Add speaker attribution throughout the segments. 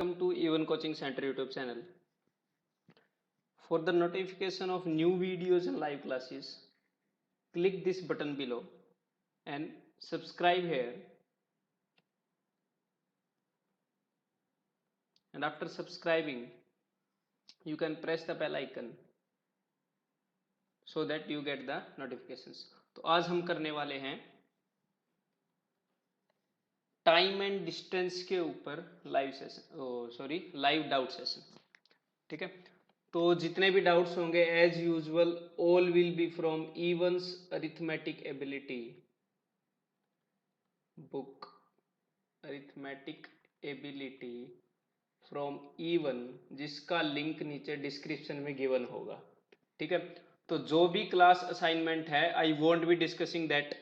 Speaker 1: welcome to Even Coaching Center YouTube channel. For the notification of new videos and live classes, click this button below and subscribe here. And after subscribing, you can press the bell icon so that you get the notifications. तो आज हम करने वाले हैं time and distance के ऊपर live doubt session. ठीक है, तो जितने भी डाउट्स होंगे as usual all will be from Evans arithmetic ability book. Arithmetic ability from Evan, जिसका लिंक नीचे डिस्क्रिप्शन में गिवन होगा. ठीक है, तो जो भी क्लास असाइनमेंट है I won't be discussing that.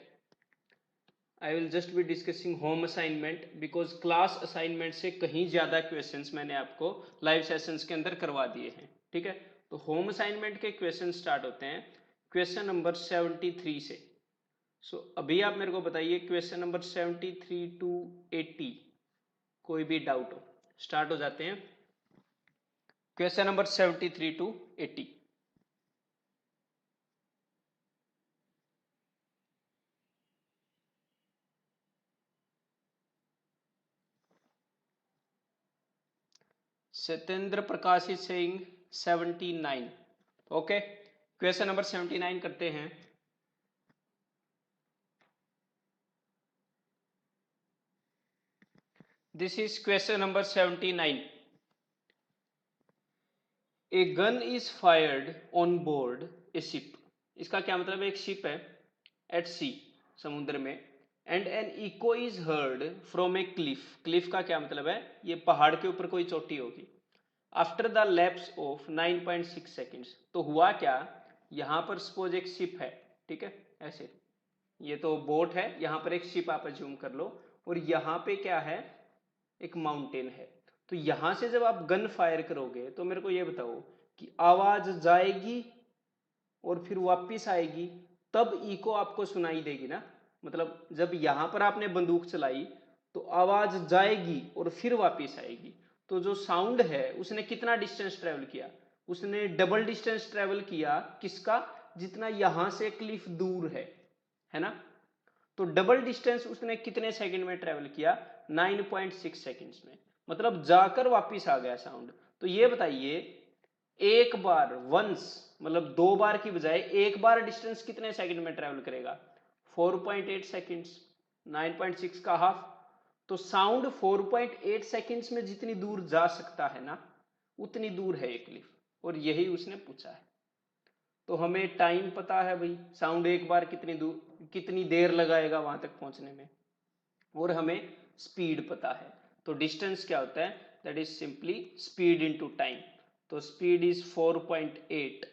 Speaker 1: I will just be discussing home assignment because class assignment से कहीं ज़्यादा क्वेश्चंस मैंने आपको लाइव सेशंस के अंदर करवा दिए हैं. ठीक है, तो होम असाइनमेंट के क्वेश्चन स्टार्ट होते हैं क्वेश्चन नंबर 73 से. सो अभी आप मेरे को बताइए क्वेश्चन नंबर 73 टू 80 कोई भी डाउट हो. स्टार्ट हो जाते हैं question number 73 to 80. Satyendra Prakash is saying 79. Okay, question number 79 करते हैं. This is question number 79. A gun is fired on board a ship. इसका क्या मतलब है, एक शिप है एट सी, समुद्र में, and an echo is heard from a cliff. Cliff का क्या मतलब है, ये पहाड़ के ऊपर कोई चोटी होगी. After the lapse of 9.6 seconds. तो हुआ क्या, यहां पर सपोज एक शिप है. ठीक है, ऐसे ये तो बोट है, यहां पर एक शिप आप अज्यूम कर लो, और यहां पे क्या है, एक माउंटेन है. तो यहां से जब आप गन फायर करोगे तो मेरे को ये बताओ कि आवाज जाएगी और फिर वापिस आएगी, तब इको आपको सुनाई देगी ना. मतलब जब यहां पर आपने बंदूक चलाई तो आवाज जाएगी और फिर वापिस आएगी. तो जो साउंड है उसने कितना डिस्टेंस ट्रेवल किया, उसने डबल डिस्टेंस ट्रेवल किया. किसका, जितना यहां से क्लिफ दूर है ना. तो डबल डिस्टेंस उसने कितने सेकंड में ट्रेवल किया, 9.6 सेकंड्स में. मतलब जाकर वापिस आ गया साउंड. तो ये बताइए एक बार वंस, मतलब दो बार की बजाय एक बार डिस्टेंस कितने सेकंड में ट्रेवल करेगा, 4.8 सेकंड्स. 9.6 का हाफ. तो साउंड 4.8 सेकंड्स में जितनी दूर जा सकता है ना, उतनी दूर है एक क्लिफ, और यही उसने पूछा है. तो हमें टाइम पता है भाई, साउंड एक बार कितनी दूर, कितनी देर लगाएगा वहां तक पहुंचने में, और हमें स्पीड पता है. तो डिस्टेंस क्या होता है, that is simply speed into time. तो speed is 4.8,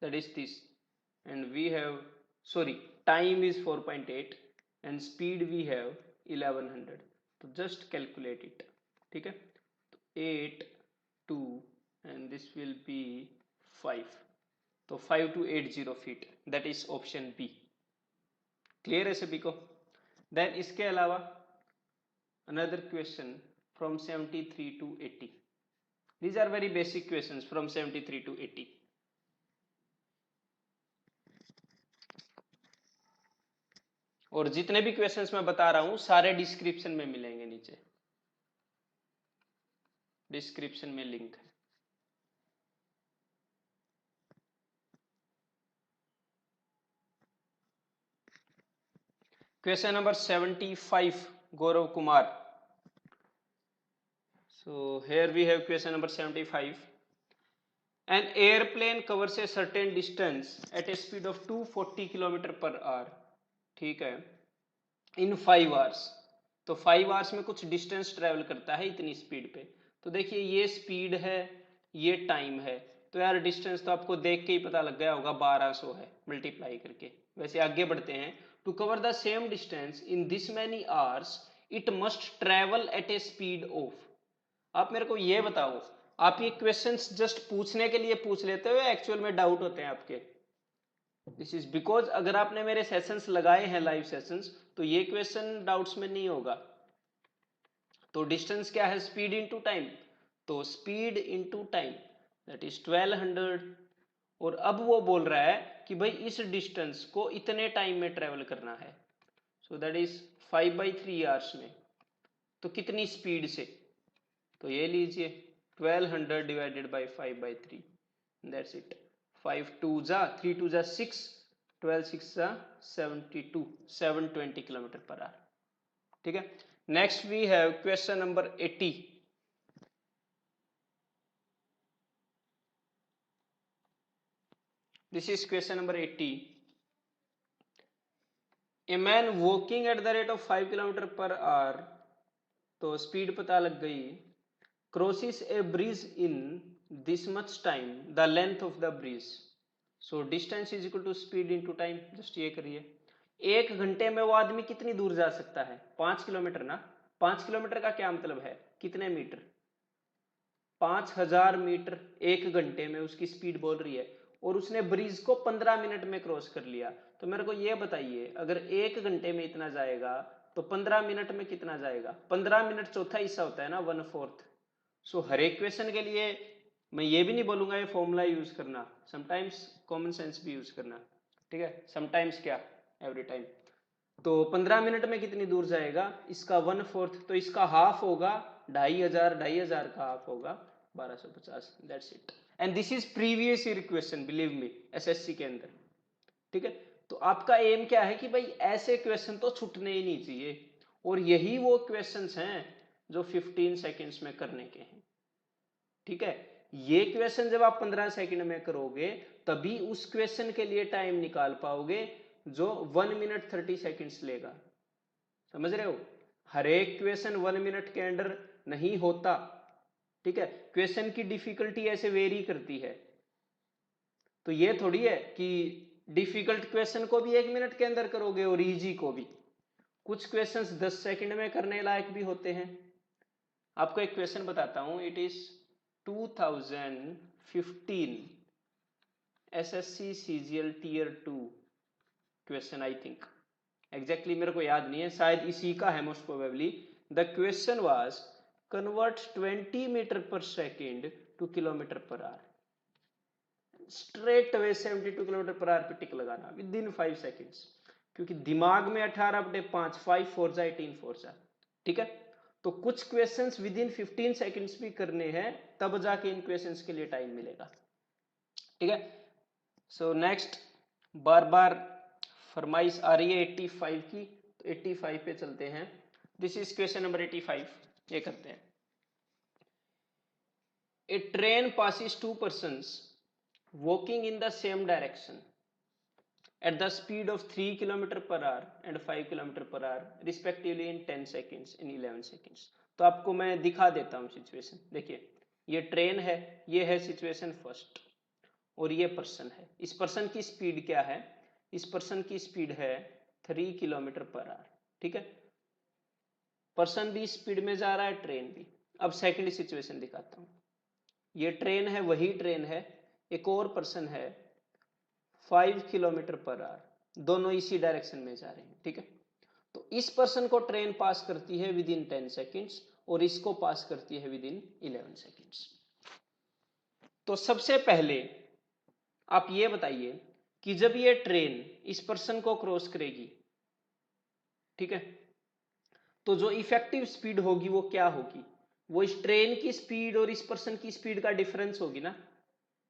Speaker 1: that is this, and we have, sorry, time is 4.8 and speed we have 1100. तो just calculate it. ठीक है, तो 8 2 and this will be 5. तो 5280 feet, that is option B. Clear है सभी को. Then इसके अलावा another question from 73 to 80. These are very basic questions from 73 to 80. और जितने भी क्वेश्चंस मैं बता रहा हूं सारे डिस्क्रिप्शन में मिलेंगे, नीचे डिस्क्रिप्शन में लिंक है. Question number 75, Gaurav Kumar. So here we have question number 75. An airplane covers a certain distance at a speed of 240 kilometre per hour. ठीक है, इन 5 आवर्स. तो 5 आवर्स में कुछ डिस्टेंस ट्रेवल करता है इतनी स्पीड पे. तो देखिए ये स्पीड है, ये टाइम है. तो यार डिस्टेंस तो आपको देख के ही पता लग गया होगा, 1200 है मल्टीप्लाई करके. वैसे आगे बढ़ते हैं. To cover the same distance in this many hours it must travel at a speed of. आप मेरे को ये बताओ, आप ये क्वेश्चंस जस्ट पूछने के लिए पूछ लेते हो या एक्चुअल में डाउट होते हैं आपके. दिस इज बिकॉज अगर आपने मेरे सेशंस लगाए हैं लाइव सेशंस, तो ये क्वेश्चन डाउट्स में नहीं होगा. तो डिस्टेंस क्या है, स्पीड इनटू टाइम, तो speed into time that is 1200। और अब वो बोल रहा है कि भाई इस डिस्टेंस को इतने टाइम में ट्रेवल करना है, सो दैट इज 5/3 आवर्स में। तो कितनी स्पीड से, तो ये लीजिए 1200 डिवाइडेड बाई 5/3, दैट्स इट। 5 2 जा 3 2 जा 6, 12 6 जा 72, 720 किलोमीटर पर आवर। ठीक है, next we have question number 80। This is question number 80। A man walking at the rate of 5 kilometre per hour, तो स्पीड पता लग गई, crosses a bridge in this much time, the length of the bridge, so distance is equal to speed into time. Just ये करिए, 1 घंटे में वो आदमी कितनी दूर जा सकता है, 5 किलोमीटर ना। 5 किलोमीटर का क्या मतलब है, कितने मीटर, 5000 मीटर 1 घंटे में उसकी स्पीड बोल रही है। और उसने ब्रिज को 15 मिनट में क्रॉस कर लिया। तो मेरे को ये बताइए, अगर 1 घंटे में इतना जाएगा तो 15 मिनट में कितना जाएगा, 15 मिनट चौथा हिस्सा होता है ना, 1/4। सो हर एक क्वेश्चन के लिए मैं ये भी नहीं बोलूंगा ये फॉर्मूला यूज करना, समटाइम्स कॉमन सेंस भी यूज करना। ठीक है, समटाइम्स क्या, एवरी टाइम। तो 15 मिनट में कितनी दूर जाएगा, इसका 1/4, तो इसका हाफ होगा 2500, 2500 का हाफ होगा 1250, that's it. And this is previous year question, believe me, SSC के अंदर। ठीक है, तो आपका एम क्या है कि भाई ऐसे क्वेश्चन तो छूटने ही नहीं चाहिए, और यही वो क्वेश्चंस हैं जो 15 सेकेंड्स में करने के हैं। ठीक है, ये क्वेश्चन जब आप 15 सेकंड में करोगे तभी उस क्वेश्चन के लिए टाइम निकाल पाओगे जो 1 मिनट 30 सेकेंड्स लेगा। समझ रहे हो, हर एक क्वेश्चन 1 मिनट के अंदर नहीं होता। ठीक है, क्वेश्चन की डिफिकल्टी ऐसे वेरी करती है। तो ये थोड़ी है कि डिफिकल्ट क्वेश्चन को भी 1 मिनट के अंदर करोगे और इजी को भी। कुछ क्वेश्चंस 10 सेकंड में करने लायक भी होते हैं। आपको एक क्वेश्चन बताता हूं, it is 2015 SSC CGL tier 2 question, I think exactly मेरे को याद नहीं है, शायद इसी का है most probably. The question was convert 20 metre per second to kilometre per hour, straight away 72 kilometre per hour पे टिक लगाना विद इन 5 सेकेंड्स, क्योंकि दिमाग में 18/5, 5 4 जा 18 4 जा। ठीक है, तो कुछ क्वेश्चंस विद इन 15 सेकेंड्स भी करने हैं, तब जाके इन क्वेश्चंस के लिए टाइम मिलेगा। ठीक है, सो नेक्स्ट, बार बार फरमाइश आ रही है 85 की, तो 85 पे चलते हैं। दिस इज क्वेश्चन नंबर 85, ये करते हैं। ए train passes 2 persons walking in the same direction at the speed of 3 km per hour and 5 km per hour respectively in 10 seconds in 11 seconds। तो आपको मैं दिखा देता हूँ सिचुएशन। देखिए, ये ट्रेन है, ये है सिचुएशन फर्स्ट, और ये पर्सन है। इस पर्सन की स्पीड क्या है, इस पर्सन की स्पीड है 3 किलोमीटर पर आवर। ठीक है, पर्सन भी स्पीड में जा रहा है, ट्रेन भी। अब सेकंड सिचुएशन दिखाता हूं, ये ट्रेन है, वही ट्रेन है, एक और पर्सन है 5 किलोमीटर पर आवर, दोनों इसी डायरेक्शन में जा रहे हैं। ठीक है, तो इस पर्सन को ट्रेन पास करती है विद इन 10 सेकेंड्स और इसको पास करती है विद इन 11 सेकेंड्स। तो सबसे पहले आप ये बताइए कि जब ये ट्रेन इस पर्सन को क्रॉस करेगी, ठीक है, तो जो इफेक्टिव स्पीड होगी वो क्या होगी, वो इस ट्रेन की स्पीड और इस पर्सन की स्पीड का डिफरेंस होगी ना,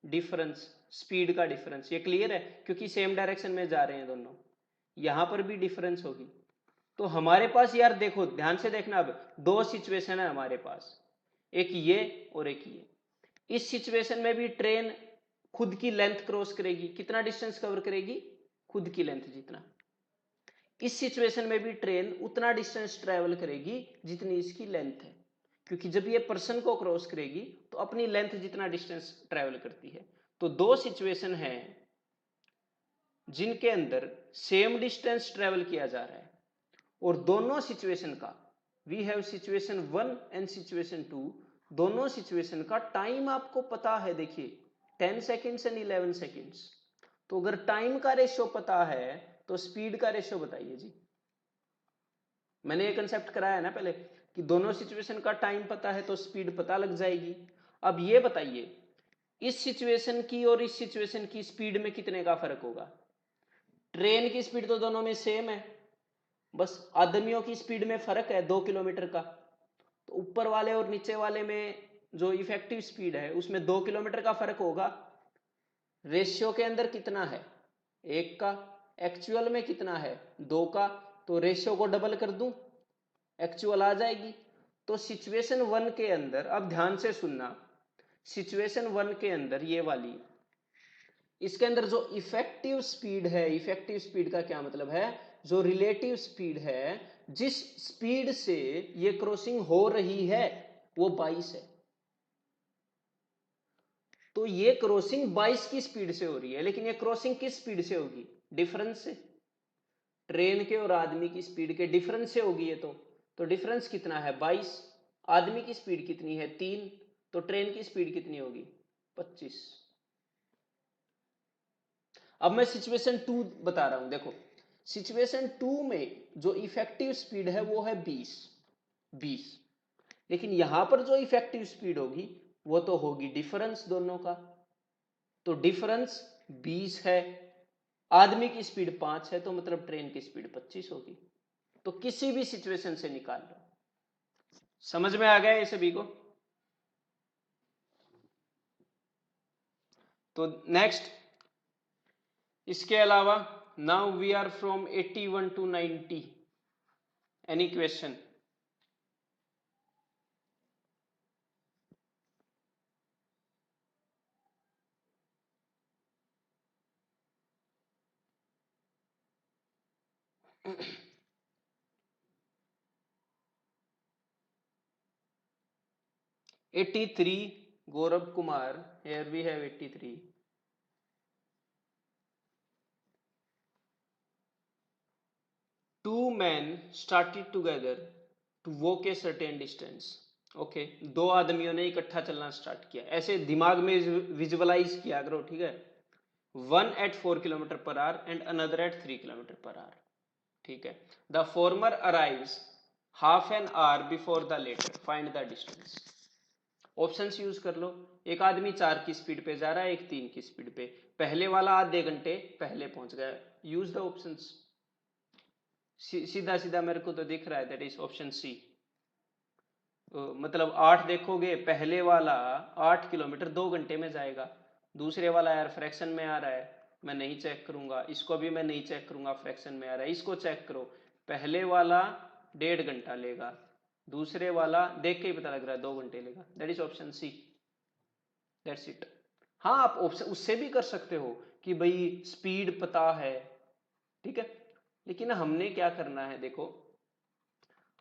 Speaker 1: डिफरेंस, स्पीड का डिफरेंस। ये क्लियर है, क्योंकि सेम डायरेक्शन में जा रहे हैं दोनों, यहां पर भी डिफरेंस होगी। तो हमारे पास यार देखो, ध्यान से देखना, अब दो सिचुएशन है हमारे पास, एक ये और एक ये। इस सिचुएशन में भी ट्रेन खुद की लेंथ क्रॉस करेगी, कितना डिस्टेंस कवर करेगी, खुद की लेंथ जितना। इस सिचुएशन में भी ट्रेन उतना डिस्टेंस ट्रेवल करेगी जितनी इसकी लेंथ है, क्योंकि जब ये पर्सन को क्रॉस करेगी तो अपनी लेंथ जितना डिस्टेंस ट्रेवल करती है। तो दो सिचुएशन है जिनके अंदर सेम डिस्टेंस ट्रेवल किया जा रहा है, और दोनों सिचुएशन का, we have situation 1 and situation 2, दोनों सिचुएशन का टाइम आपको पता है। देखिए 10 सेकेंड्स एंड 11 सेकेंड्स। तो अगर टाइम का रेशियो पता है तो स्पीड का रेशियो बताइए जी। मैंने ये कंसेप्ट कराया ना पहले, कि दोनों सिचुएशन का टाइम पता है तो स्पीड पता लग जाएगी। अब ये बताइए इस सिचुएशन की और इस सिचुएशन की स्पीड में कितने का फर्क होगा? ट्रेन की स्पीड तो दोनों में सेम है, बस आदमियों की स्पीड में फर्क है 2 किलोमीटर का। तो ऊपर वाले और नीचे वाले में जो इफेक्टिव स्पीड है उसमें 2 किलोमीटर का फर्क होगा। रेशियो के अंदर कितना है? 1 का। एक्चुअल में कितना है? 2 का। तो रेशियो को डबल कर दूं, एक्चुअल आ जाएगी। तो सिचुएशन 1 के अंदर, अब ध्यान से सुनना, सिचुएशन 1 के अंदर ये वाली, इसके अंदर जो इफेक्टिव स्पीड है, इफेक्टिव स्पीड का क्या मतलब है? जो रिलेटिव स्पीड है, जिस स्पीड से ये क्रॉसिंग हो रही है वो 22 है। तो ये क्रॉसिंग 22 की स्पीड से हो रही है, लेकिन ये क्रॉसिंग किस स्पीड से होगी? डिफरेंस से। ट्रेन के और आदमी की स्पीड के डिफरेंस से होगी ये तो डिफरेंस कितना है? 22। आदमी की स्पीड कितनी है? 3। तो ट्रेन की स्पीड कितनी होगी? 25। अब मैं सिचुएशन 2 बता रहा हूं, देखो सिचुएशन 2 में जो इफेक्टिव स्पीड है वो है 20। लेकिन यहां पर जो इफेक्टिव स्पीड होगी वो तो होगी डिफरेंस दोनों का। तो डिफरेंस 20 है, आदमी की स्पीड 5 है, तो मतलब ट्रेन की स्पीड 25 होगी। तो किसी भी सिचुएशन से निकाल लो। समझ में आ गया ये सभी को? तो नेक्स्ट, इसके अलावा now we are from 81 to 90। Any question? (83) Gaurav Kumar, here we have 83। Two men started together to walk a certain distance। Okay, दो आदमियों ने इकट्ठा चलना स्टार्ट किया। ऐसे दिमाग में विजुअलाइज किया करो, ठीक है? One at 4 kilometre per hour and another at 3 kilometre per hour, ठीक है? The former arrives half an hour before the latter, find the distance. Options use कर लो। एक आदमी 4 की स्पीड पे जा रहा है, एक 3 की स्पीड पे। पहले वाला आधे घंटे पहले पहुंच गया। Use the options. सीधा सीधा मेरे को तो दिख रहा है, दैट इज ऑप्शन सी। मतलब 8 देखोगे, पहले वाला 8 किलोमीटर 2 घंटे में जाएगा। दूसरे वाला यार फ्रैक्शन में आ रहा है, मैं नहीं चेक करूंगा। इसको भी मैं नहीं चेक करूंगा, फ्रैक्शन में आ रहा है। इसको चेक करो, पहले वाला 1.5 घंटा लेगा, दूसरे वाला देख के ही पता लग रहा है 2 घंटे लेगा। That is option C, that's it. हाँ, आप ऑप्शन उससे भी कर सकते हो कि भाई स्पीड पता है, ठीक है? लेकिन हमने क्या करना है, देखो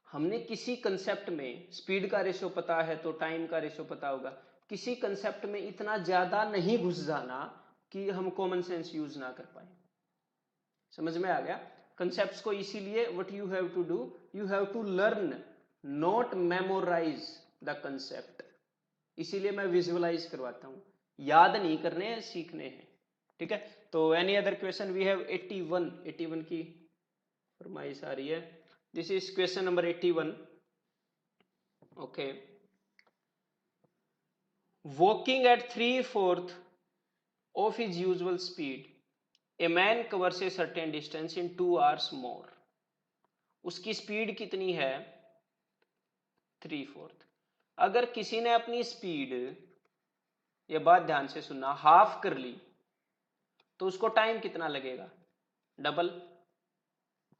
Speaker 1: हमने किसी कंसेप्ट में स्पीड का रेशो पता है तो टाइम का रेशो पता होगा। किसी कंसेप्ट में इतना ज्यादा नहीं घुस जाना कि हम कॉमन सेंस यूज ना कर पाए। समझ में आ गया? कंसेप्ट्स को इसीलिए what you have to do, you have to learn, not memorise the concept. इसीलिए मैं विजुअलाइज करवाता हूं, याद नहीं करने हैं, सीखने हैं, ठीक है? तो any other question? We have 81 की फरमाइश आ रही है। This is question number 81। Okay, walking at 3/4 of his usual speed, a man covers a certain distance in 2 hours more। उसकी स्पीड कितनी है? 3/4। अगर किसी ने अपनी स्पीड, ये बात ध्यान से सुनना, हाफ कर ली तो उसको टाइम कितना लगेगा? डबल।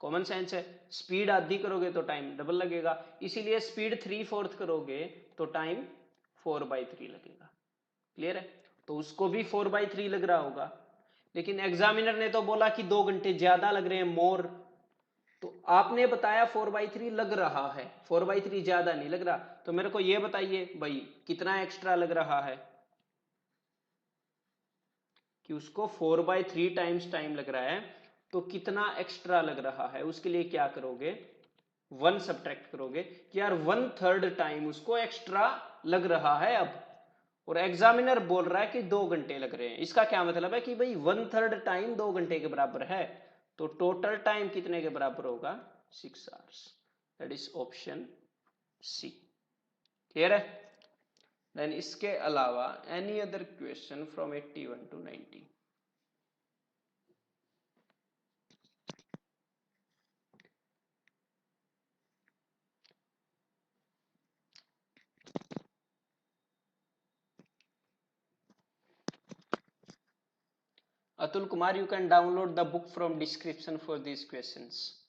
Speaker 1: कॉमन सेंस है, स्पीड आधी करोगे तो टाइम डबल लगेगा। इसीलिए स्पीड 3/4 करोगे तो टाइम 4/3 लगेगा। क्लियर है? तो उसको भी 4/3 लग रहा होगा, लेकिन एग्जामिनर ने तो बोला कि 2 घंटे ज्यादा लग रहे हैं, मोर। तो आपने बताया 4/3 लग रहा है, 4/3 ज्यादा नहीं लग रहा। तो मेरे को ये बताइए भाई कितना एक्स्ट्रा लग रहा है? कि उसको 4/3 टाइम्स टाइम लग रहा है, तो कितना एक्स्ट्रा लग रहा है? उसके लिए क्या करोगे? 1 सब्ट्रैक्ट करोगे कि यार 1/3 टाइम उसको एक्स्ट्रा लग रहा है अब। और एग्जामिनर बोल रहा है कि 2 घंटे लग रहे हैं। इसका क्या मतलब है कि भाई 1/3 टाइम 2 घंटे के बराबर है, तो टोटल टाइम कितने के बराबर होगा? 6 hours. That is option C. Clear है? देन इसके अलावा any other question from 81 to 90? Atul Kumar, you can download the book from description for these questions.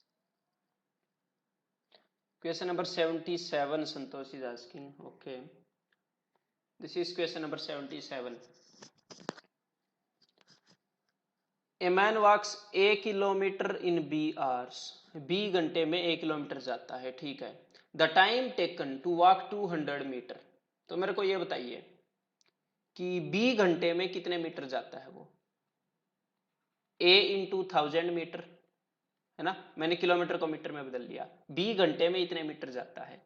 Speaker 1: Question number 77, Santosh is asking. Okay. This is question number 77. A man walks a kilometer in B hours. B घंटे में 1 kilometre जाता है, ठीक है. The time taken to walk 200 metre. तो मेरे को ये बताइए कि B घंटे में कितने मीटर जाता है वो. A इंटू 1000 मीटर है ना, मैंने किलोमीटर को मीटर में बदल दिया. B घंटे में इतने मीटर जाता है.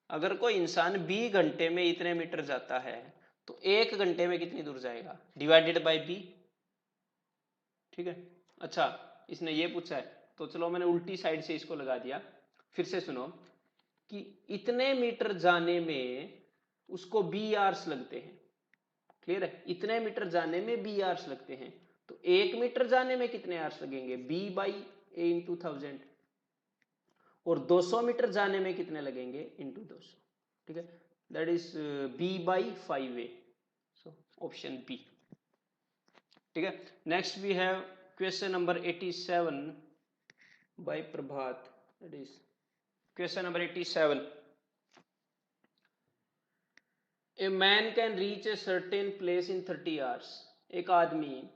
Speaker 1: अगर कोई इंसान B घंटे में इतने मीटर जाता है तो 1 घंटे में कितनी दूर जाएगा, डिवाइडेड बाय B. ठीक है. अच्छा, इसने ये पूछा है तो चलो मैंने उल्टी साइड से इसको लगा दिया. फिर से सुनो कि इतने मीटर जाने में उसको B आवर्स लगते हैं. क्लियर है? इतने मीटर जाने में B आवर्स लगते हैं. तो 1 मीटर जाने में कितने आवर्स लगेंगे, B बाई A इंटू 1000. और 200 मीटर जाने में कितने लगेंगे, इंटू 200. ठीक है, that is B by 5A. So option B. ठीक है. Next we have question number 87 by Prabhat. That is question number 87. A man can reach a certain place in 30 hours. एक आदमी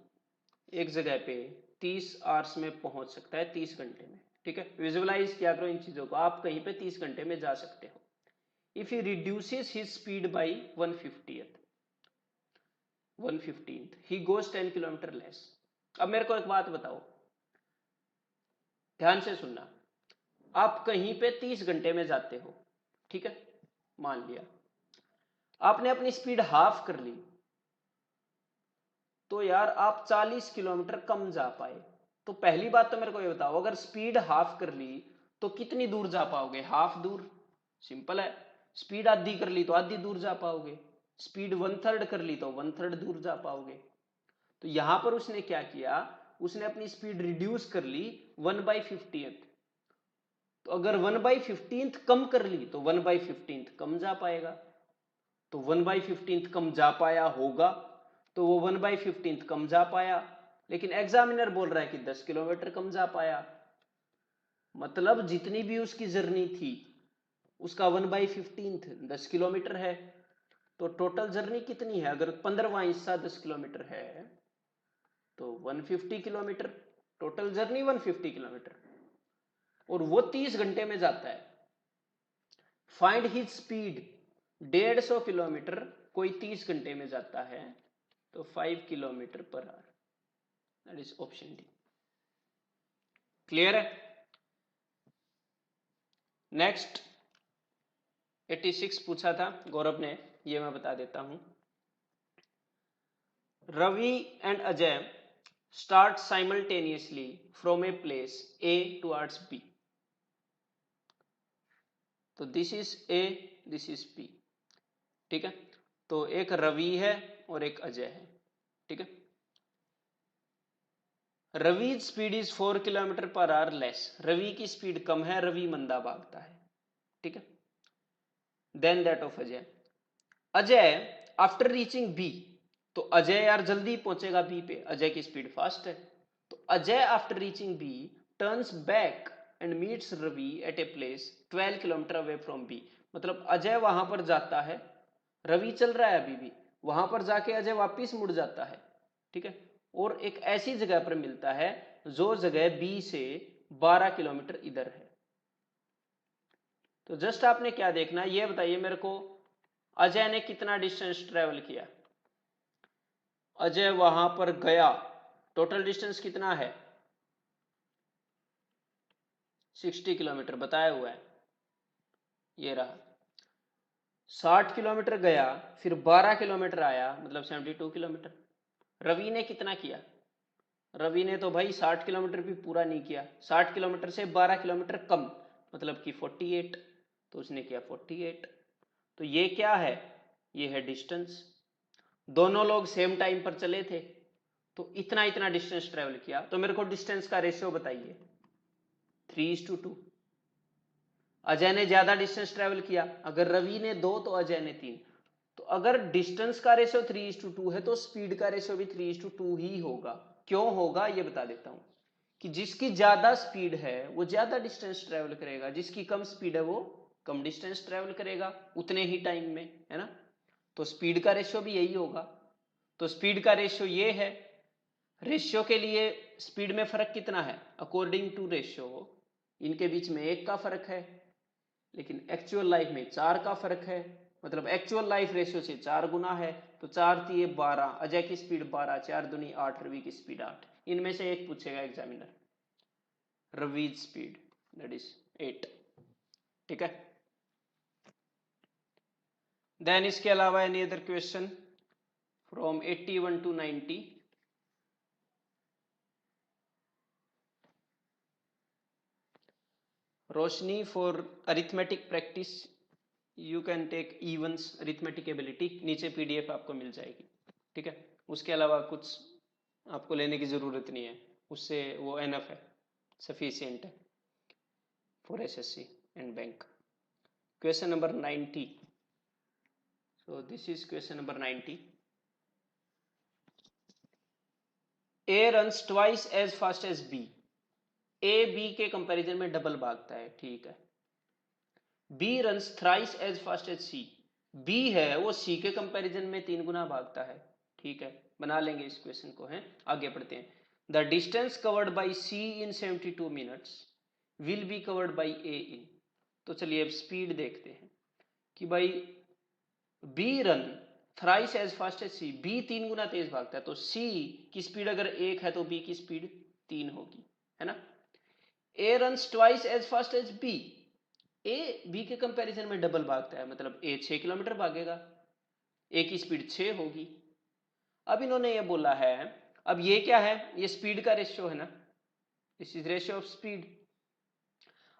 Speaker 1: एक जगह पे 30 आवर्स में पहुंच सकता है, 30 घंटे में. ठीक है, विजुअलाइज किया करो इन चीजों को. आप कहीं पे 30 घंटे में जा सकते हो. If he reduces his speed by 115th he goes 10 kilometre less. अब मेरे को एक बात बताओ, ध्यान से सुनना. आप कहीं पे 30 घंटे में जाते हो, ठीक है, मान लिया आपने अपनी स्पीड हाफ कर ली, तो यार आप 40 किलोमीटर कम जा पाए. तो पहली बात तो मेरे को ये बताओ, अगर स्पीड हाफ कर ली तो कितनी दूर जा पाओगे, हाफ दूर. सिंपल है. स्पीड आधी कर ली तो आधी दूर जा पाओगे. स्पीड 1/3 कर ली तो 1/3 दूर जा पाओगे. तो यहां पर उसने क्या किया, उसने अपनी स्पीड रिड्यूस कर ली 1/15th. तो अगर 1/15th कम कर ली तो 1/15th कम जा पाएगा. तो 1/15th कम जा पाया होगा, तो वो 1/15th कम जा पाया. लेकिन एग्जामिनर बोल रहा है कि 10 किलोमीटर कम जा पाया. मतलब जितनी भी उसकी जर्नी थी उसका 1/15th 10 किलोमीटर है. तो टोटल जर्नी कितनी है, अगर 15वां हिस्सा 10 किलोमीटर है तो 150 किलोमीटर. टोटल जर्नी 150 किलोमीटर और वो 30 घंटे में जाता है. Find his speed. 150 किलोमीटर कोई 30 घंटे में जाता है तो 5 kilometre per our. That is option D. Clear है? नेक्स्ट 86 पूछा था गौरव ने, ये मैं बता देता हूं. Ravi and Ajay start simultaneously from a place A towards B. तो this is A, this is B. ठीक है. तो एक रवि है और एक अजय है. ठीक है. Ravi speed is 4 kilometre per hour less. Ravi की स्पीड कम है, रवि मंदा भागता है. ठीक है. Then that of Ajay. Ajay after reaching B, तो अजय यार जल्दी पहुंचेगा बी पे, अजय की स्पीड फास्ट है. तो Ajay after reaching B turns back and meets Ravi at a place 12 kilometre away from B. मतलब अजय वहां पर जाता है, रवि चल रहा है अभी भी, वहां पर जाके अजय वापिस मुड़ जाता है. ठीक है. और एक ऐसी जगह पर मिलता है जो जगह बी से 12 किलोमीटर इधर है. तो जस्ट आपने क्या देखना है, ये बताइए मेरे को, अजय ने कितना डिस्टेंस ट्रेवल किया. अजय वहां पर गया, टोटल डिस्टेंस कितना है, 60 किलोमीटर बताया हुआ है. ये रहा 60 किलोमीटर गया, फिर 12 किलोमीटर आया, मतलब 72 किलोमीटर. रवि ने कितना किया, रवि ने तो भाई 60 किलोमीटर भी पूरा नहीं किया. 60 किलोमीटर से 12 किलोमीटर कम, मतलब कि 48. तो उसने किया 48। तो ये क्या है, ये है डिस्टेंस। दोनों लोग सेम टाइम पर चले थे, तो इतना इतना डिस्टेंस ट्रेवल किया, तो मेरे को डिस्टेंस का रेशियो बताइए। 3:2। अजय ने ज्यादा डिस्टेंस ट्रेवल किया, अगर रवि ने 2 तो अजय ने 3। तो अगर डिस्टेंस का रेशियो 3:2 है तो स्पीड का रेशियो भी 3:2 ही होगा। क्यों होगा ये बता देता हूं, कि जिसकी ज्यादा स्पीड है वो ज्यादा डिस्टेंस ट्रेवल करेगा, जिसकी कम स्पीड है वो कम डिस्टेंस ट्रेवल करेगा उतने ही टाइम में, है ना। तो स्पीड का रेशियो भी यही होगा। तो स्पीड का रेशियो ये है। रेशियो के लिए स्पीड में फर्क कितना है, अकॉर्डिंग टू रेशियो इनके बीच में 1 का फर्क है, लेकिन एक्चुअल लाइफ में 4 का फर्क है। मतलब एक्चुअल लाइफ रेशियो से 4 गुना है। तो 4 × 3 = 12, अजय की स्पीड 12, 4 दूनी 8, रवि की स्पीड 8। इनमें से एक पूछेगा examiner, Ravi speed that is 8। ठीक है। देन इसके अलावा any other question from 81 to 90? Roshni, for arithmetic practice you can take Evans arithmetic ability, नीचे पीडीएफ आपको मिल जाएगी। ठीक है। उसके अलावा कुछ आपको लेने की जरूरत नहीं है, उससे वो एनफ है, सफिशियंट है for SSC and bank. Question number 90। So this is question number 90। A runs twice as fast as B. A B के कंपैरिजन में डबल भागता है, ठीक है। B runs thrice as fast as C. B है वो सी के कंपैरिजन में 3 गुना भागता है, ठीक है। बना लेंगे इस क्वेश्चन को, है। आगे बढ़ते हैं। The distance covered by C in 72 minutes will be covered by A in. तो चलिए अब स्पीड देखते हैं कि भाई B run thrice as fast as C, B 3 गुना तेज भागता है, तो सी की स्पीड अगर 1 है तो बी की स्पीड 3 होगी, है ना। A runs twice as fast as B. A B के कंपैरिजन में डबल भागता है, मतलब ए 6 किलोमीटर भागेगा, ए की स्पीड 6 होगी। अब इन्होंने ये बोला है, अब ये क्या है, ये स्पीड का रेशियो है ना, this is ratio of speed.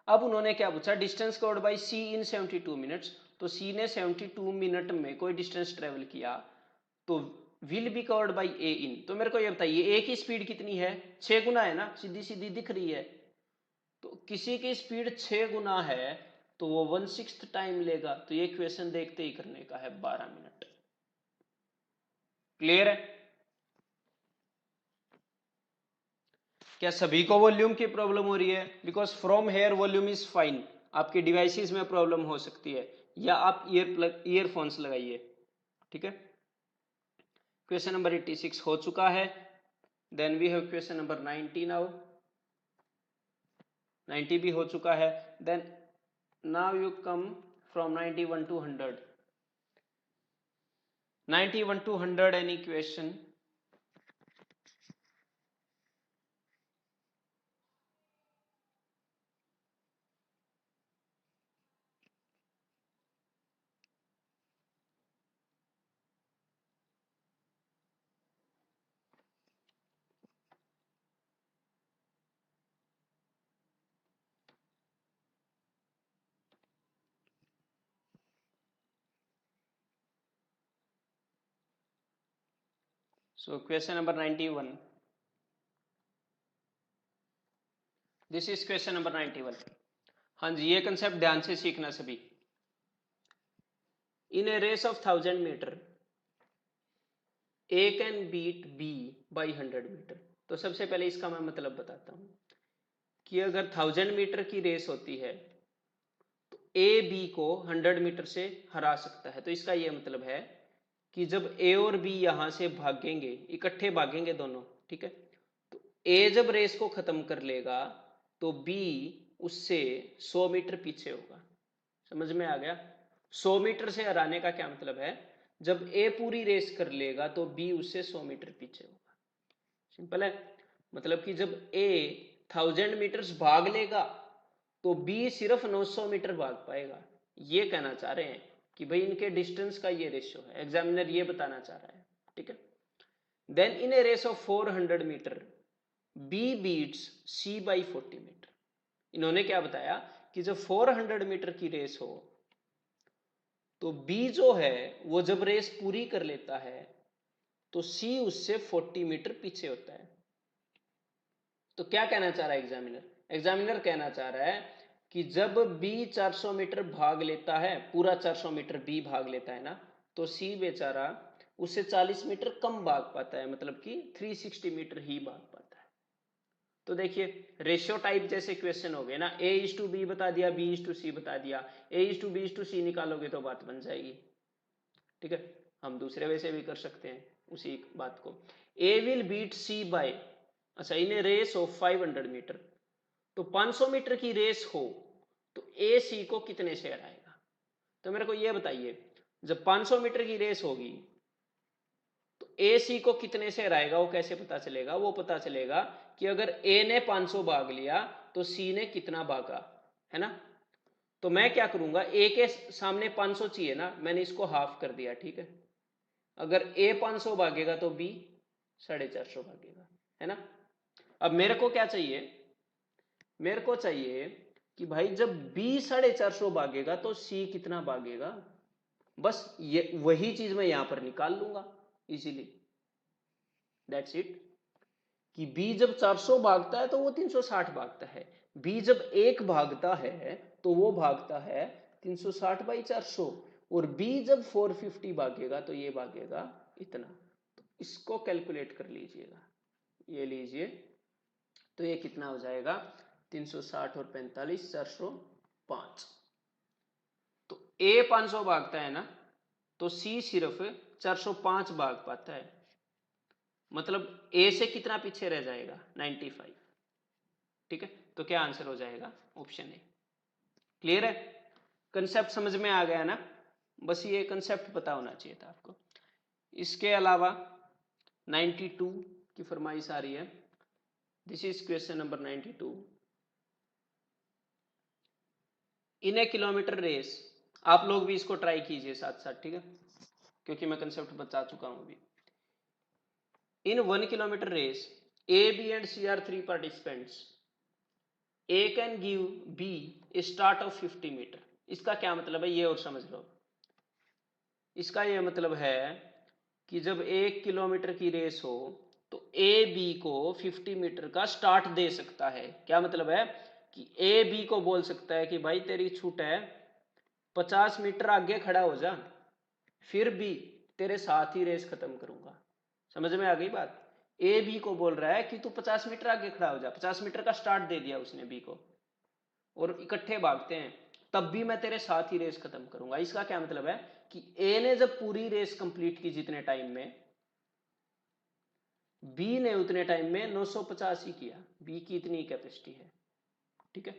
Speaker 1: अब उन्होंने क्या पूछा, distance covered by C in 72 minutes. तो सी ने 72 मिनट में कोई डिस्टेंस ट्रेवल किया, तो will be covered by A in. तो मेरे को ये बताइए ए की स्पीड कितनी है, 6 गुना है ना, सीधी सीधी दिख रही है। तो किसी की स्पीड 6 गुना है तो वो 1/6 टाइम लेगा। तो ये क्वेश्चन देखते ही करने का है 12 मिनट। क्लियर है। क्या सभी को वॉल्यूम की प्रॉब्लम हो रही है, because from here volume is fine. आपके डिवाइसेस में प्रॉब्लम हो सकती है, या आप ईयरफोन्स लगाइए। ठीक है। क्वेश्चन नंबर 86 हो चुका है। Then we have question number 90 now. 90 भी हो चुका है। Then now you come from 91 to 100। 91 to 100 any question? So question number 91. This is question number 91. हाँ जी, ये कंसेप्ट ध्यान से सीखना सभी। In a race of 1000 meter, A can beat B by 100 meter। तो सबसे पहले इसका मैं मतलब बताता हूँ कि अगर 1000 मीटर की रेस होती है तो A B को 100 मीटर से हरा सकता है। तो इसका ये मतलब है कि जब A और B यहां से भागेंगे, इकट्ठे भागेंगे दोनों, ठीक है, तो A जब रेस को खत्म कर लेगा तो B उससे 100 मीटर पीछे होगा। समझ में आ गया। 100 मीटर से हराने का क्या मतलब है, जब A पूरी रेस कर लेगा तो B उससे 100 मीटर पीछे होगा। सिंपल है। मतलब कि जब A 1000 मीटर्स भाग लेगा तो B सिर्फ 900 मीटर भाग पाएगा। ये कहना चाह रहे हैं कि भाई इनके डिस्टेंस का ये रेशियो है, एग्जामिनर ये बताना चाह रहा है। ठीक है। Then in a race of 400 metre B beats C by 40 metre. इन्होंने क्या बताया कि जब 400 मीटर की रेस हो तो बी जो है वो जब रेस पूरी कर लेता है तो सी उससे 40 मीटर पीछे होता है। तो क्या कहना चाह रहा है एग्जामिनर? एग्जामिनर कहना चाह रहा है कि जब बी 400 मीटर भाग लेता है, पूरा 400 मीटर बी भाग लेता है ना, तो सी बेचारा उससे 40 मीटर कम भाग पाता है, मतलब कि 360 मीटर ही भाग पाता है। तो देखिए रेशियो टाइप जैसे क्वेश्चन हो गए ना, ए इज टू बी बता दिया, बी इज टू सी बता दिया, A is to B is to C निकालोगे तो बात बन जाएगी। ठीक है, हम दूसरे वे से भी कर सकते हैं उसी बात को। ए विल बीट सी बाय, अच्छा इन ए रेस ऑफ 500 मीटर, तो 500 मीटर की रेस हो तो ए सी को कितने से हराएगा? तो मेरे को ये बताइए, जब 500 मीटर की रेस होगी तो ए सी को कितने से हराएगा, वो कैसे पता चलेगा? वो पता चलेगा कि अगर ए ने 500 भाग लिया तो सी ने कितना भागा, है ना। तो मैं क्या करूंगा, ए के सामने 500 चाहिए ना, मैंने इसको हाफ कर दिया, ठीक है। अगर ए 500 भागेगा तो बी 450 भागेगा, है ना। अब मेरे को क्या चाहिए, मेरे को चाहिए कि भाई जब बी 450 भागेगा तो सी कितना भागेगा। बस ये वही चीज मैं यहां पर निकाल लूंगा इजीली, दैट्स इट। कि बी जब 400 भागता है तो वो 360 भागता है, बी जब एक भागता है तो वो भागता है 360 बाई 400, और बी जब 450 भागेगा तो ये भागेगा इतना। तो इसको कैलकुलेट कर लीजिएगा, ये लीजिए, तो ये कितना हो जाएगा 360 और 45 405। तो ए 500 भागता है ना, तो सी सिर्फ 405 भाग पाता है, मतलब ए से कितना पीछे रह जाएगा 95। ठीक है, तो क्या आंसर हो जाएगा ऑप्शन ए। क्लियर है, कंसेप्ट समझ में आ गया ना, बस ये कंसेप्ट पता होना चाहिए था आपको। इसके अलावा 92 की फरमाइश आ रही है, this is question number 92। In a kilometre race, आप लोग भी इसको ट्राई कीजिए साथ साथ, ठीक है, क्योंकि मैं कंसेप्ट बता चुका हूं अभी। In 1 kilometre race A B and C are 3 participants, A can give B a start of 50 metre. इसका क्या मतलब है ये और समझ लो। इसका ये मतलब है कि जब 1 किलोमीटर की रेस हो तो ए बी को 50 मीटर का स्टार्ट दे सकता है। क्या मतलब है कि ए बी को बोल सकता है कि भाई तेरी छूट है, 50 मीटर आगे खड़ा हो जा, फिर भी तेरे साथ ही रेस खत्म करूंगा। समझ में आ गई बात? ए बी को बोल रहा है कि तू 50 मीटर आगे खड़ा हो जा, 50 मीटर का स्टार्ट दे दिया उसने बी को, और इकट्ठे भागते हैं, तब भी मैं तेरे साथ ही रेस खत्म करूंगा। इसका क्या मतलब है कि ए ने जब पूरी रेस कंप्लीट की जितने टाइम में, बी ने उतने टाइम में 950 ही किया, बी की इतनी कैपेसिटी है। ठीक है,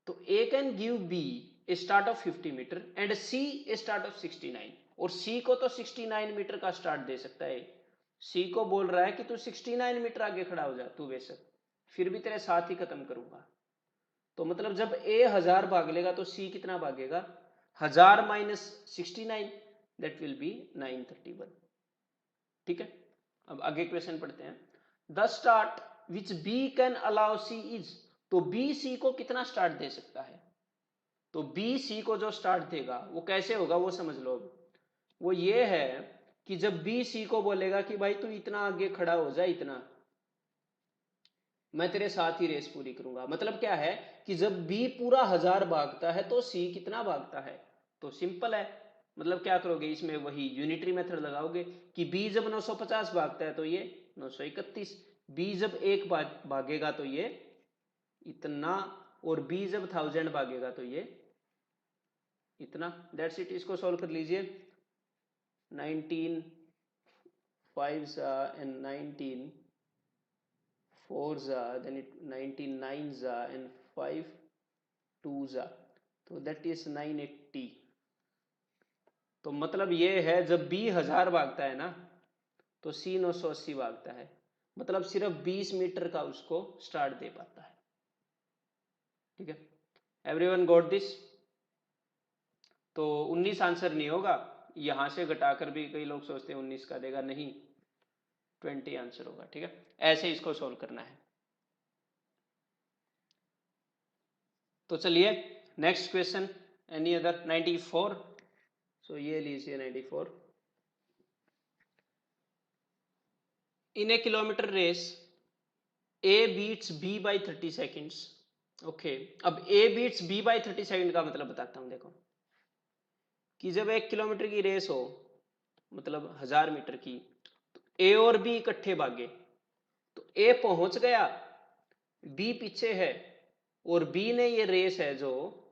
Speaker 1: तो A can give B a start of 50 metre and C a start of 69, और सी को तो 69 मीटर का स्टार्ट दे सकता है। सी को बोल रहा है कि तू 69 मीटर आगे खड़ा हो जा, तू बेशक, फिर भी तेरे साथ ही खत्म करूंगा। तो मतलब जब ए 1000 भाग लेगा तो सी कितना भागेगा, 1000 माइनस 69, दैट विल बी 931। ठीक है, अब आगे क्वेश्चन पढ़ते हैं। The start which B can allow C is, तो बी सी को कितना स्टार्ट दे सकता है? तो बी सी को जो स्टार्ट देगा वो कैसे होगा वो समझ लो। वो ये है कि जब बी सी को बोलेगा कि भाई तू इतना आगे खड़ा हो जा, इतना, मैं तेरे साथ ही रेस पूरी करूंगा। मतलब क्या है कि जब बी पूरा 1000 भागता है तो सी कितना भागता है? तो सिंपल है, मतलब क्या करोगे इसमें, वही यूनिटरी मेथड लगाओगे कि बी जब 950 भागता है तो ये 931, बी जब एक भागेगा तो ये इतना, और बी जब 1000 भागेगा तो ये इतना, दैट्स इट। इसको सॉल्व कर लीजिए। 19 5 and 19 4 then it 99 and 5 2 तो दैट इज 980। तो मतलब ये है जब बी 1000 भागता है ना तो सी 980 भागता है, मतलब सिर्फ 20 मीटर का उसको स्टार्ट दे पाता है। ठीक है, एवरीवन गॉट दिस? तो 19 आंसर नहीं होगा, यहां से घटाकर भी कई लोग सोचते हैं 19 का देगा, नहीं, 20 आंसर होगा। ठीक है, ऐसे इसको सोल्व करना है। तो चलिए next question, any other 94। So ये लीजिए 94। In a kilometre race A beats B by 30 seconds. Okay, अब A beats B by 30 second का मतलब बताता हूं। देखो कि जब 1 किलोमीटर की रेस हो, मतलब 1000 मीटर की, तो ए और बी इकट्ठे भागे, तो ए पहुंच गया, बी पीछे है, और बी ने ये रेस है जो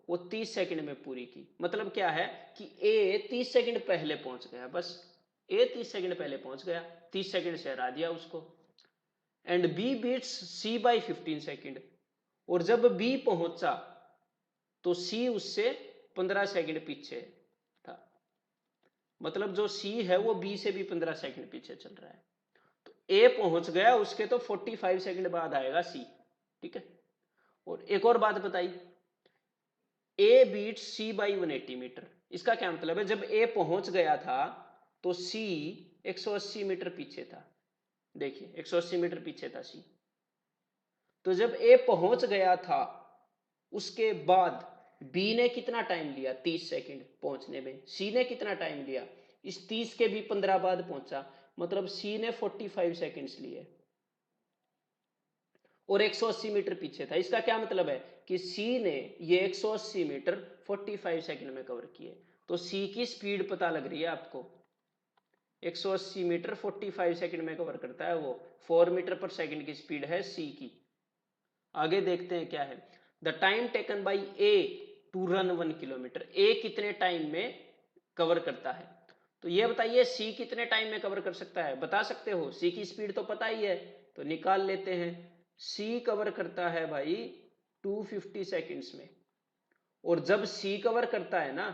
Speaker 1: वो 30 सेकंड में पूरी की। मतलब क्या है कि ए 30 सेकंड पहले पहुंच गया, बस ए 30 सेकंड पहले पहुंच गया, 30 सेकंड से हरा दिया उसको। And B beats C by 15 second, और जब बी पहुंचा तो सी उससे 15 सेकंड पीछे था। मतलब जो सी है वो बी से भी 15 सेकंड पीछे चल रहा है। तो ए पहुंच गया, उसके तो 45 सेकंड बाद आएगा सी। ठीक है, और एक और बात बताई, ए बीट सी बाई 180 मीटर। इसका क्या मतलब है, जब ए पहुंच गया था तो सी 180 मीटर पीछे था। देखिए 180 मीटर पीछे था सी। तो जब ए पहुंच गया था, उसके बाद बी ने कितना टाइम लिया, 30 सेकंड पहुंचने में। सी ने कितना टाइम लिया, इस 30 के भी 15 बाद पहुंचा, मतलब सी ने 45 सेकंड्स लिए और 180 मीटर पीछे था। इसका क्या मतलब है कि सी ने ये 180 मीटर 45 सेकंड में कवर किए। तो सी की स्पीड पता लग रही है आपको, 180 मीटर 45 सेकंड में कवर करता है वो, 4 मीटर पर सेकंड की स्पीड है सी की। आगे देखते हैं क्या है। The time taken by A to run 1 kilometre. A कितने टाइम में कवर करता है, तो ये बताइए सी कितने टाइम में कवर कर सकता है, बता सकते हो? सी की स्पीड तो पता ही है, तो निकाल लेते हैं। सी कवर करता है भाई 250 सेकंड्स में, और जब सी कवर करता है ना,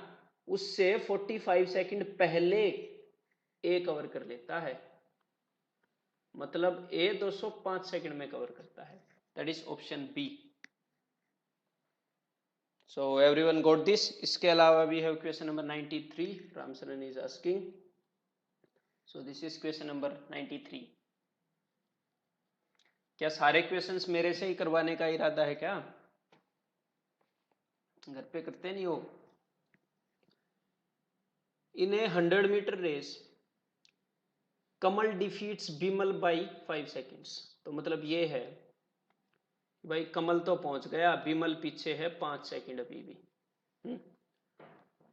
Speaker 1: उससे 45 सेकंड पहले ए कवर कर लेता है। मतलब ए 205 सेकंड में कवर करता है। That is option B. So everyone got this. इसके अलावा we have question number 93। Ramcharan is asking, so this is question number 93। क्या सारे क्वेश्चंस मेरे से ही करवाने का इरादा है क्या? घर पे करते नहीं हो? In a 100 metre race Kamal defeats Bimal by 5 seconds. तो मतलब ये है भाई, कमल तो पहुंच गया, बिमल पीछे है 5 सेकेंड अभी भी।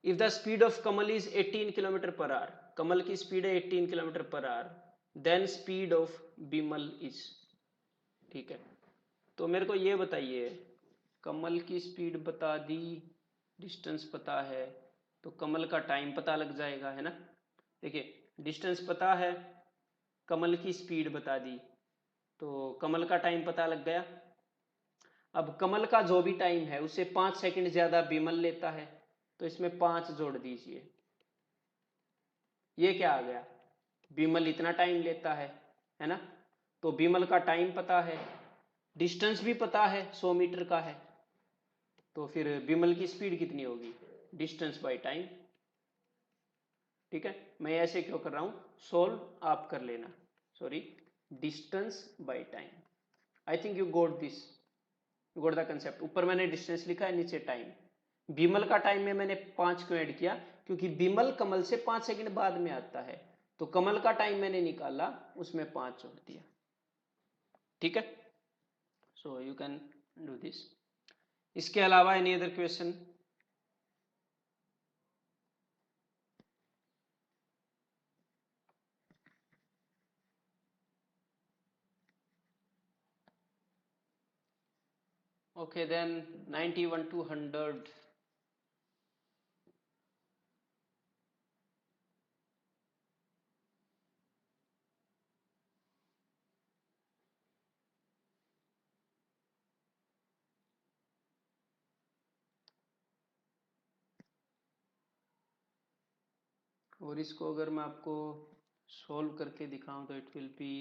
Speaker 1: If the speed of Kamal is 18 kilometre per hour, Kamal की स्पीड है 18 kilometre per hour, then speed of Bimal is. ठीक है, तो मेरे को ये बताइए, कमल की स्पीड बता दी, डिस्टेंस पता है, तो कमल का टाइम पता लग जाएगा, है ना? देखिए डिस्टेंस पता है, कमल की स्पीड बता दी, तो कमल का टाइम पता लग गया। अब कमल का जो भी टाइम है उससे 5 सेकंड ज्यादा बिमल लेता है, तो इसमें 5 जोड़ दीजिए। ये क्या आ गया, बिमल इतना टाइम लेता है ना? तो बिमल का टाइम पता है, डिस्टेंस भी पता है 100 मीटर का है, तो फिर बिमल की स्पीड कितनी होगी, डिस्टेंस बाय टाइम। ठीक है, मैं ऐसे क्यों कर रहा हूं, सोल्व आप कर लेना। Sorry, distance by time. I think you got this, you got the concept. ऊपर मैंने डिस्टेंस लिखा है, नीचे टाइम। बिमल का टाइम में मैंने 5 क्यों ऐड किया, क्योंकि बिमल कमल से 5 सेकंड बाद में आता है, तो कमल का टाइम मैंने निकाला, उसमें 5 जोड़ दिया। ठीक है, so you can do this. इसके अलावा any other question? Okay, then 91 to 100. और इसको अगर मैं आपको सॉल्व करके दिखाऊं तो it will be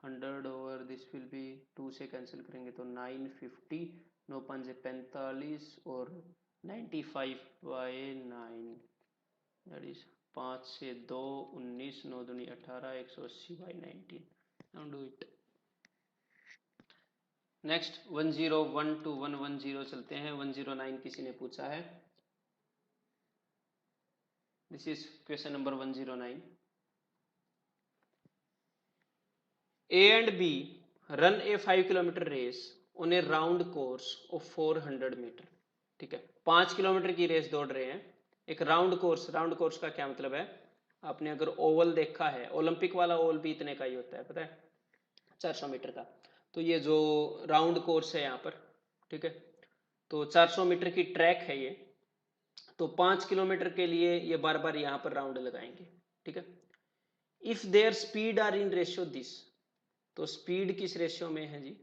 Speaker 1: 100 over this will be, 2 से कैंसिल करेंगे तो 950, 9 5 45 और 95 बाय 9, दैट इज 5 से 2 19, 9 दूनी 18, 180 by 19। Now do it. Next 101 to 110 चलते हैं। 109 किसी ने पूछा है। This is question number 109। A and B run a 5 kilometer race on a round course of 400 metre. ठीक है, 5 किलोमीटर की रेस दौड़ रहे हैं एक राउंड कोर्स। राउंड कोर्स का क्या मतलब है? आपने अगर ओवल देखा है, ओलंपिक वाला ओवल भी इतने का ही होता है, पता है, 400 मीटर का। तो ये जो राउंड कोर्स है यहाँ पर, ठीक है, तो 400 मीटर की ट्रैक है ये। तो 5 किलोमीटर के लिए ये बार बार यहाँ पर राउंड लगाएंगे। ठीक है, if their speed are in ratio this, तो स्पीड किस रेशियो में है जी?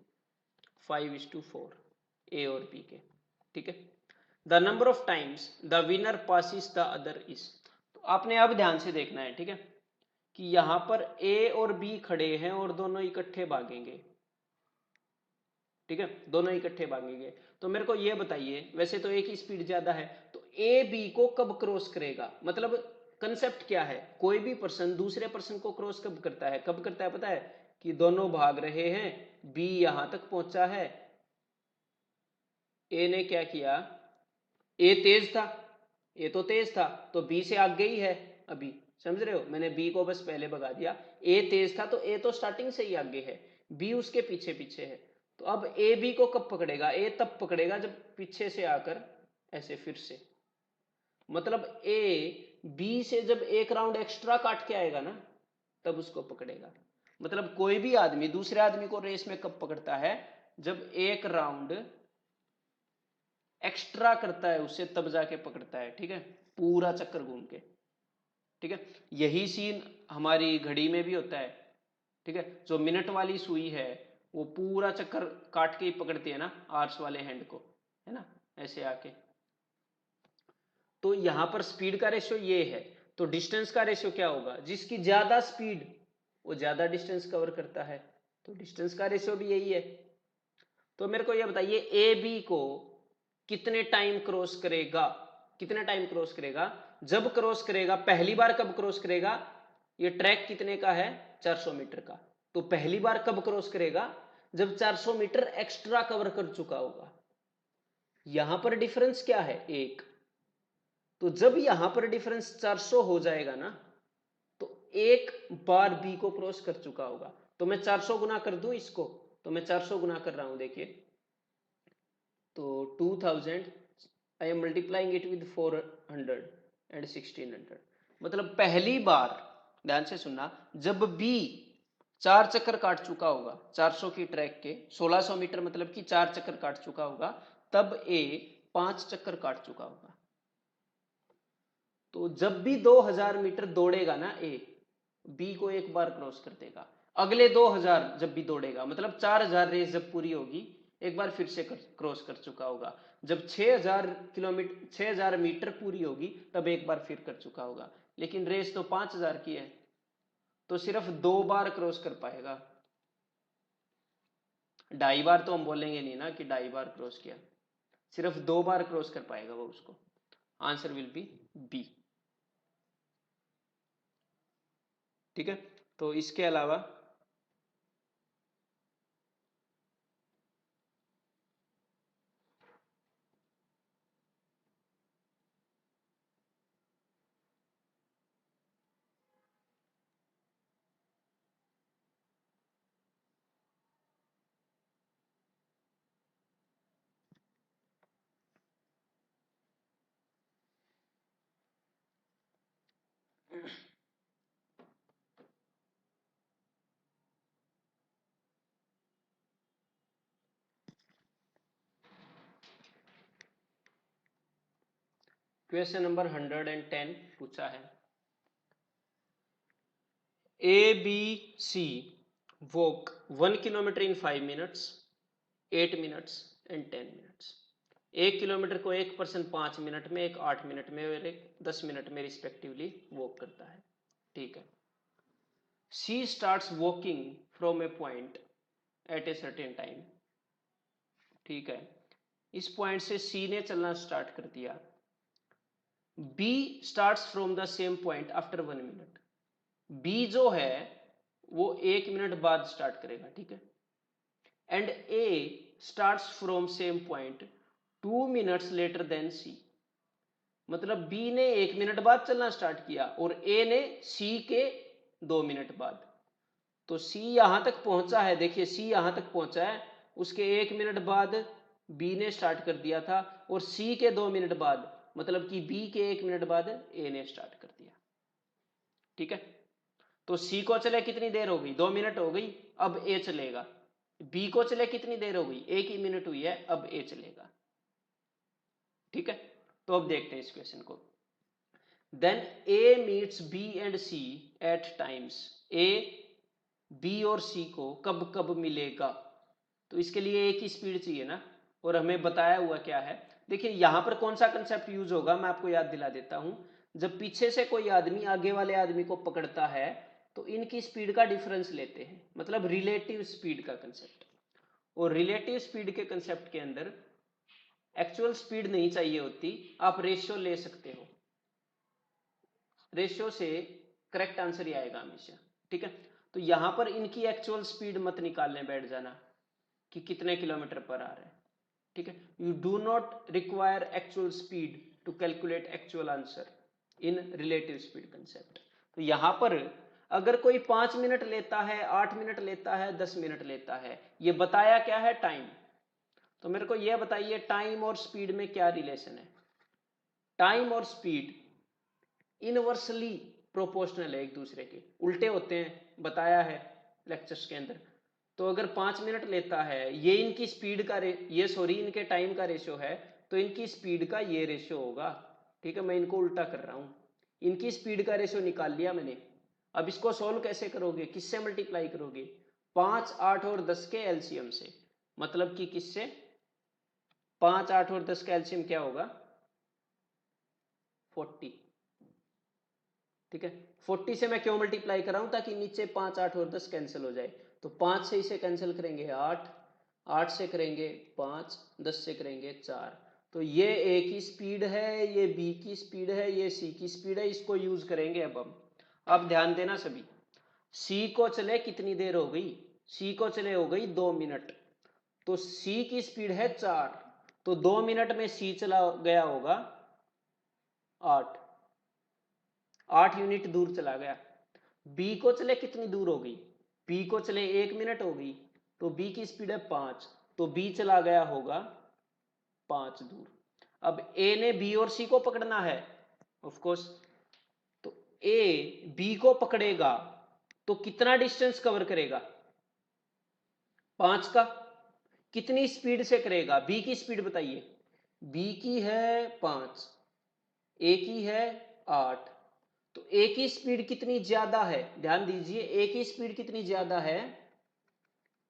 Speaker 1: 5:4 ए और बी के। ठीक है, the number of times the winner passes the other is. तो आपने अब ध्यान से देखना है, ठीक है, कि यहां पर ए और बी खड़े हैं और दोनों इकट्ठे भागेंगे। ठीक है, दोनों इकट्ठे भागेंगे। तो मेरे को ये बताइए, वैसे तो ए की स्पीड ज्यादा है, तो ए बी को कब क्रॉस करेगा? मतलब कंसेप्ट क्या है? कोई भी पर्सन दूसरे पर्सन को क्रॉस कब करता है? कब करता है पता है? कि दोनों भाग रहे हैं, बी यहां तक पहुंचा है, ए ने क्या किया, ए तेज था, ए तो तेज था, तो बी से आगे ही है अभी, समझ रहे हो? मैंने बी को बस पहले भगा दिया। ए तेज था तो ए तो स्टार्टिंग से ही आगे है, बी उसके पीछे पीछे है। तो अब ए बी को कब पकड़ेगा? ए तब पकड़ेगा जब पीछे से आकर ऐसे फिर से, मतलब ए बी से जब एक राउंड एक्स्ट्रा काट के आएगा ना, तब उसको पकड़ेगा। मतलब कोई भी आदमी दूसरे आदमी को रेस में कब पकड़ता है? जब एक राउंड एक्स्ट्रा करता है उससे, तब जाके पकड़ता है। ठीक है, पूरा चक्कर घूम के। ठीक है, यही सीन हमारी घड़ी में भी होता है। ठीक है, जो मिनट वाली सुई है वो पूरा चक्कर काट के ही पकड़ती है ना आर्स वाले हैंड को, है ना, ऐसे आके। तो यहां पर स्पीड का रेशियो ये है, तो डिस्टेंस का रेशियो क्या होगा? जिसकी ज्यादा स्पीड वो ज्यादा डिस्टेंस कवर करता है, तो डिस्टेंस का रेशियो भी यही है। तो मेरे को ये बताइए, ए बी को कितने टाइम क्रॉस करेगा? कितने टाइम क्रॉस करेगा? जब क्रॉस करेगा, पहली बार कब क्रॉस करेगा? ये ट्रैक कितने का है? 400 मीटर का। तो पहली बार कब क्रॉस करेगा? जब 400 मीटर एक्स्ट्रा कवर कर चुका होगा। यहां पर डिफरेंस क्या है? एक। तो जब यहां पर डिफरेंस 400 हो जाएगा ना, तो एक बार बी को क्रॉस कर चुका होगा। तो मैं 400 गुना कर दूं इसको, तो मैं 400 गुना कर रहा हूं, देखिए। तो 2000 I am multiplying it with 400 and 1600। मतलब पहली बार, ध्यान से सुनना, जब बी 4 चक्कर काट चुका होगा 400 की ट्रैक के, 1600 मीटर मतलब कि 4 चक्कर काट चुका होगा, तब ए 5 चक्कर काट चुका होगा। तो जब भी 2000 मीटर दौड़ेगा ना ए, बी को एक बार क्रॉस कर देगा। अगले 2000 जब भी दौड़ेगा, मतलब 4000 रेस जब पूरी होगी, एक बार फिर से क्रॉस कर चुका होगा। जब 6000 किलोमीटर 6000 मीटर पूरी होगी, तब एक बार फिर कर चुका होगा। लेकिन रेस तो 5000 की है, तो सिर्फ 2 बार क्रॉस कर पाएगा। ढाई बार तो हम बोलेंगे नहीं ना कि ढाई बार क्रॉस किया, सिर्फ 2 बार क्रॉस कर पाएगा वो उसको। Answer will be B. ठीक है, तो इसके अलावा क्वेश्चन नंबर 110 पूछा है, A B C walk 1 kilometre in 5 minutes, 8 minutes and 10 minutes. 1 kilometre को एक पर्सन 5 मिनट में, एक 8 मिनट में और एक 10 मिनट में रिस्पेक्टिवली वॉक करता है। ठीक है, C starts walking from a point at a certain time. ठीक है, इस पॉइंट से सी ने चलना स्टार्ट कर दिया। B starts from the same point after 1 minute. B जो है वो 1 मिनट बाद स्टार्ट करेगा। ठीक है, and A starts from same point 2 minutes later than C. मतलब बी ने 1 मिनट बाद चलना स्टार्ट किया और ए ने सी के 2 मिनट बाद। तो सी यहां तक पहुंचा है, देखिए सी यहां तक पहुंचा है, उसके 1 मिनट बाद बी ने स्टार्ट कर दिया था, और सी के 2 मिनट बाद मतलब कि बी के 1 मिनट बाद ए ने स्टार्ट कर दिया। ठीक है, तो सी को चले कितनी देर हो गई, 2 मिनट हो गई, अब ए चलेगा। बी को चले कितनी देर हो गई, 1 ही मिनट हुई है, अब ए चलेगा। ठीक है, तो अब देखते हैं इस क्वेश्चन को। Then A meets B and C at times. A B और सी को कब कब मिलेगा, तो इसके लिए एक ही स्पीड चाहिए ना, और हमें बताया हुआ क्या है। देखिए यहां पर कौन सा कंसेप्ट यूज होगा, मैं आपको याद दिला देता हूं। जब पीछे से कोई आदमी आगे वाले आदमी को पकड़ता है तो इनकी स्पीड का डिफरेंस लेते हैं, मतलब रिलेटिव स्पीड का कंसेप्ट। और रिलेटिव स्पीड के कंसेप्ट के अंदर एक्चुअल स्पीड नहीं चाहिए होती, आप रेशियो ले सकते हो, रेशियो से करेक्ट आंसर ही आएगा हमेशा। ठीक है, तो यहां पर इनकी एक्चुअल स्पीड मत निकालने बैठ जाना कि कितने किलोमीटर पर आ रहा है। ठीक है, you do not require actual speed to calculate actual answer in relative speed concept. तो यहां पर अगर कोई 5 मिनट लेता है, 8 मिनट लेता है, 10 मिनट लेता है, ये बताया क्या है, टाइम। तो मेरे को यह बताइए टाइम और स्पीड में क्या रिलेशन है। टाइम और स्पीड इनवर्सली प्रोपोर्शनल है, एक दूसरे के उल्टे होते हैं, बताया है लेक्चर्स के अंदर। तो अगर 5 मिनट लेता है, ये इनकी स्पीड का इनके टाइम का रेशियो है, तो इनकी स्पीड का ये रेशियो होगा। ठीक है, मैं इनको उल्टा कर रहा हूं, इनकी स्पीड का रेशियो निकाल लिया मैंने। अब इसको सोल्व कैसे करोगे, किससे मल्टीप्लाई करोगे, 5, 8 और 10 के एलसीएम से। मतलब कि किससे, 5, 8 और 10 का एलसीएम क्या होगा, 40। ठीक है, 40 से मैं क्यों मल्टीप्लाई कर रहा हूं, ताकि नीचे 5, 8 और 10 कैंसिल हो जाए। तो 5 से इसे कैंसिल करेंगे 8, 8 से करेंगे 5, 10 से करेंगे 4। तो ये ए की स्पीड है, ये बी की स्पीड है, ये सी की स्पीड है, इसको यूज करेंगे अब हम। अब ध्यान देना सभी, सी को चले कितनी देर हो गई, सी को चले हो गई 2 मिनट। तो सी की स्पीड है 4, तो 2 मिनट में सी चला गया होगा 8, 8 यूनिट दूर चला गया। बी को चले कितनी दूर हो गई, बी को चले 1 मिनट हो गई, तो बी की स्पीड है 5, तो बी चला गया होगा 5 दूर। अब ए ने बी और सी को पकड़ना है ऑफ कोर्स, तो ए बी को पकड़ेगा तो कितना डिस्टेंस कवर करेगा, 5 का। कितनी स्पीड से करेगा, बी की स्पीड बताइए, बी की है 5, ए की है 8। तो ए की स्पीड कितनी ज्यादा है, ध्यान दीजिए, ए की स्पीड कितनी ज्यादा है,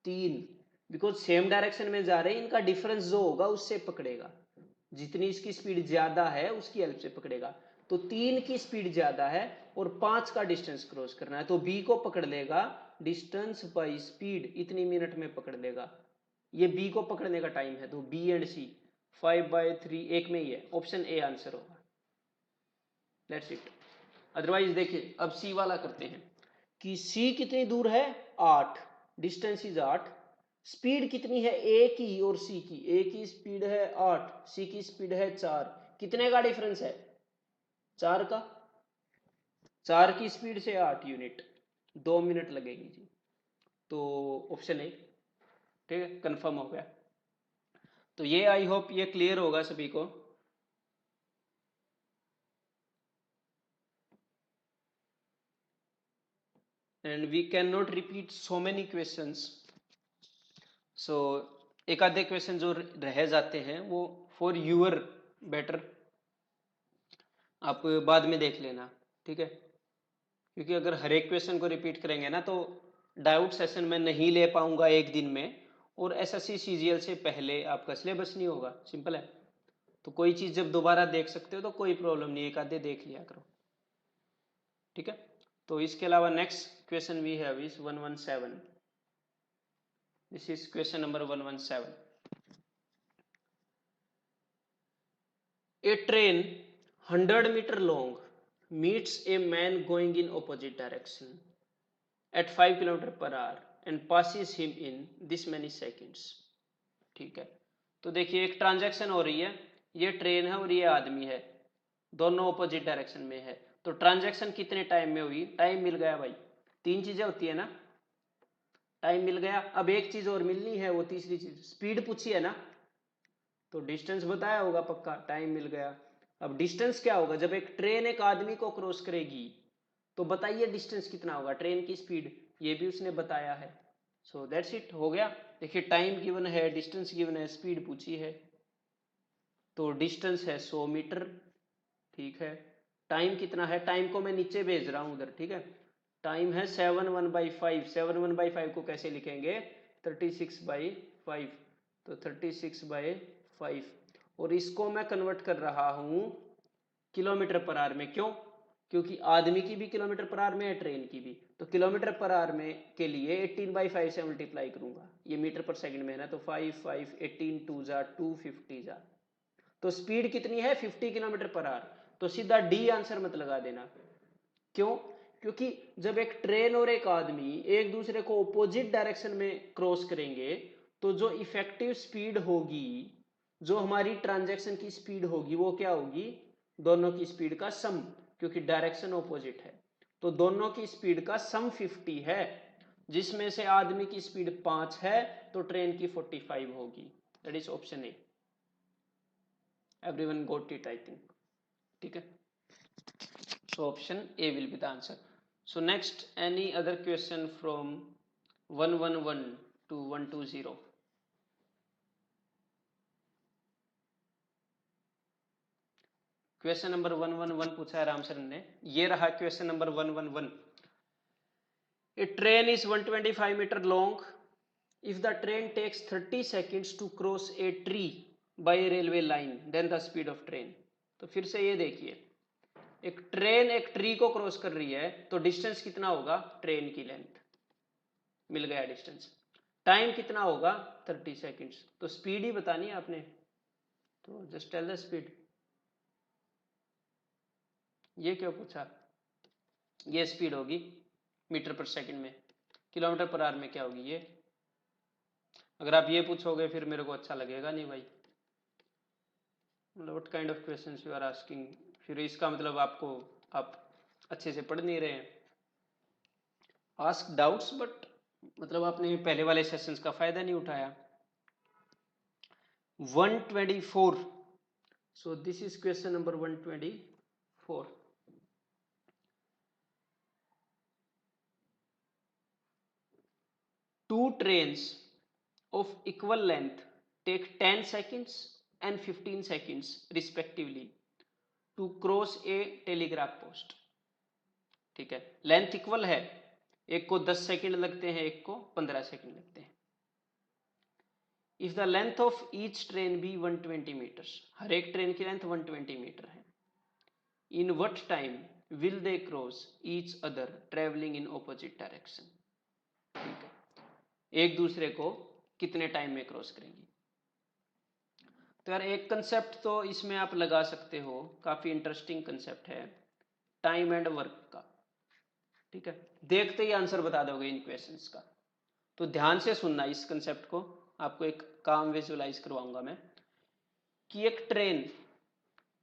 Speaker 1: 3। बिकॉज सेम डायरेक्शन में जा रहे हैं, इनका डिफरेंस जो होगा उससे पकड़ेगा, जितनी इसकी स्पीड ज्यादा है उसकी हेल्प से पकड़ेगा। तो 3 की स्पीड ज्यादा है और 5 का डिस्टेंस क्रॉस करना है, तो बी को पकड़ लेगा डिस्टेंस बाई स्पीड, इतनी मिनट में पकड़ लेगा। ये बी को पकड़ने का टाइम है, तो बी एंड सी 5/3 एक में ही है, ऑप्शन ए आंसर होगा। That's it. अदरवाइज देखिए, अब सी वाला करते हैं कि सी कितनी दूर है, 8, डिस्टेंस इज 8। स्पीड कितनी है ए की और सी की, ए की स्पीड है 8, सी की स्पीड है 4। कितने का डिफरेंस है, 4 का। 4 की स्पीड से 8 यूनिट, 2 मिनट लगेगी जी। तो ऑप्शन ए, ठीक है, कंफर्म हो गया। तो ये आई होप ये क्लियर होगा सभी को। And we can not repeat so many questions, so एक आधे क्वेश्चन जो रह जाते हैं वो फॉर यूअर बेटर आप बाद में देख लेना। ठीक है, क्योंकि अगर हर एक क्वेश्चन को रिपीट करेंगे ना तो डाउट सेशन में नहीं ले पाऊंगा एक दिन में, और एसएससी सीजीएल से पहले आपका सिलेबस नहीं होगा, सिंपल है। तो कोई चीज जब दोबारा देख सकते हो तो कोई प्रॉब्लम नहीं, एक आधे देख लिया करो। ठीक है, तो इसके अलावा next question we have is 117। This is question number 117। A train 100 meter long meets a man going in opposite direction at 5 km per hour and passes him in this many seconds. ठीक है, तो देखिए एक transaction हो रही है, ये train है और ये आदमी है, दोनों ऑपोजिट डायरेक्शन में है। तो ट्रांजैक्शन कितने टाइम में हुई? टाइम मिल गया भाई, तीन चीजें होती है ना, टाइम मिल गया। अब एक चीज और मिलनी है, वो तीसरी चीज स्पीड पूछी है ना, तो डिस्टेंस बताया होगा पक्का, टाइम मिल गया। अब डिस्टेंस क्या होगा? जब एक ट्रेन एक आदमी को क्रॉस करेगी तो बताइए डिस्टेंस कितना होगा, ट्रेन की स्पीड, ये भी उसने बताया है। सो दैट्स इट, हो गया। देखिए टाइम गिवन है, डिस्टेंस गिवन है, स्पीड पूछी है, तो डिस्टेंस है 100 मीटर, ठीक है। टाइम कितना है? टाइम को मैं नीचे भेज रहा हूं उधर, ठीक है। टाइम है 7 1/5, 7 1/5 को कैसे लिखेंगे? 36/5, तो 36/5, और इसको मैं कन्वर्ट कर रहा हूं किलोमीटर पर आवर में। क्यों? क्योंकि आदमी की भी किलोमीटर पर आवर में है, ट्रेन की भी, तो किलोमीटर पर आवर में के लिए 18/5 से मल्टीप्लाई करूंगा, ये मीटर पर सेकंड में है ना, तो 5 5 18 2 जा 250 जा, तो स्पीड कितनी है? 50 किलोमीटर पर आवर, तो सीधा डी आंसर मत लगा देना। क्यों? क्योंकि जब एक ट्रेन और एक आदमी एक दूसरे को ऑपोजिट डायरेक्शन में क्रॉस करेंगे तो जो इफेक्टिव स्पीड होगी, जो हमारी ट्रांजैक्शन की स्पीड होगी, वो क्या होगी? दोनों की स्पीड का सम, क्योंकि डायरेक्शन ऑपोजिट है, तो दोनों की स्पीड का सम 50 है, जिसमें से आदमी की स्पीड 5 है तो ट्रेन की 45 होगी। That is option A. Everyone got it I think, ठीक है। So option A will be the answer. So next, any other question from 111 to 120? Question number 111 पूछा है राम सर ने, ये रहा question number 111। A train is 125 meter long. If the train takes 30 seconds to cross a tree by a railway line, then the speed of train. तो फिर से ये देखिए, एक ट्रेन एक ट्री को क्रॉस कर रही है तो डिस्टेंस कितना होगा? ट्रेन की लेंथ, मिल गया डिस्टेंस। टाइम कितना होगा? 30 सेकेंड्स, तो स्पीड ही बतानी है आपने, तो जस्ट टेल द स्पीड। ये क्यों पूछा? ये स्पीड होगी मीटर पर सेकंड में, किलोमीटर पर आवर में क्या होगी ये? अगर आप ये पूछोगे फिर मेरे को अच्छा लगेगा नहीं भाई, मतलब what kind of questions you are asking, फिर इसका मतलब आपको, आप अच्छे से पढ़ नहीं रहे हैं। आस्क डाउट्स, बट मतलब आपने पहले वाले सेशंस का फायदा नहीं उठाया। 124, so this is question number 124. Two trains of equal length take 10 seconds and 15 seconds respectively to cross a telegraph post. ठीक है, लेंथ इक्वल है, एक को 10 सेकंड लगते हैं, एक को 15 सेकंड लगते हैं। If the length of each train be 120 metres, हर एक ट्रेन की लेंथ 120 मीटर है, in what time will they cross each other travelling in opposite direction. ठीक है, एक दूसरे को कितने टाइम में क्रॉस करेंगी। तो यार एक कंसेप्ट तो इसमें आप लगा सकते हो, काफी इंटरेस्टिंग कंसेप्ट है, टाइम एंड वर्क का। ठीक है, देखते ही आंसर बता दोगे इन क्वेश्चंस का, तो ध्यान से सुनना इस कंसेप्ट को, आपको एक काम विजुअलाइज करवाऊंगा मैं, कि एक ट्रेन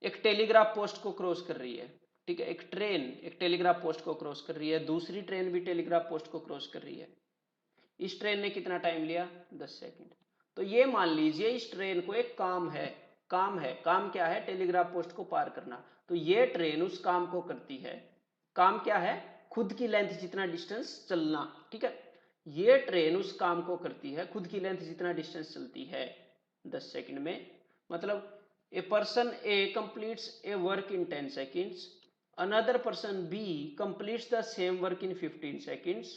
Speaker 1: एक टेलीग्राफ पोस्ट को क्रॉस कर रही है। ठीक है, एक ट्रेन एक टेलीग्राफ पोस्ट को क्रॉस कर रही है, दूसरी ट्रेन भी टेलीग्राफ पोस्ट को क्रॉस कर रही है। इस ट्रेन ने कितना टाइम लिया? 10 सेकंड। तो ये मान लीजिए इस ट्रेन को एक काम है, काम क्या है? टेलीग्राफ पोस्ट को पार करना। तो ये ट्रेन उस काम को करती है, काम क्या है? खुद की लेंथ जितना डिस्टेंस चलना। ठीक है, ये ट्रेन उस काम को करती है खुद की लेंथ जितना डिस्टेंस चलती है 10 सेकंड में। मतलब a person A completes a work in 10 seconds, another person B completes the same work in 15 seconds.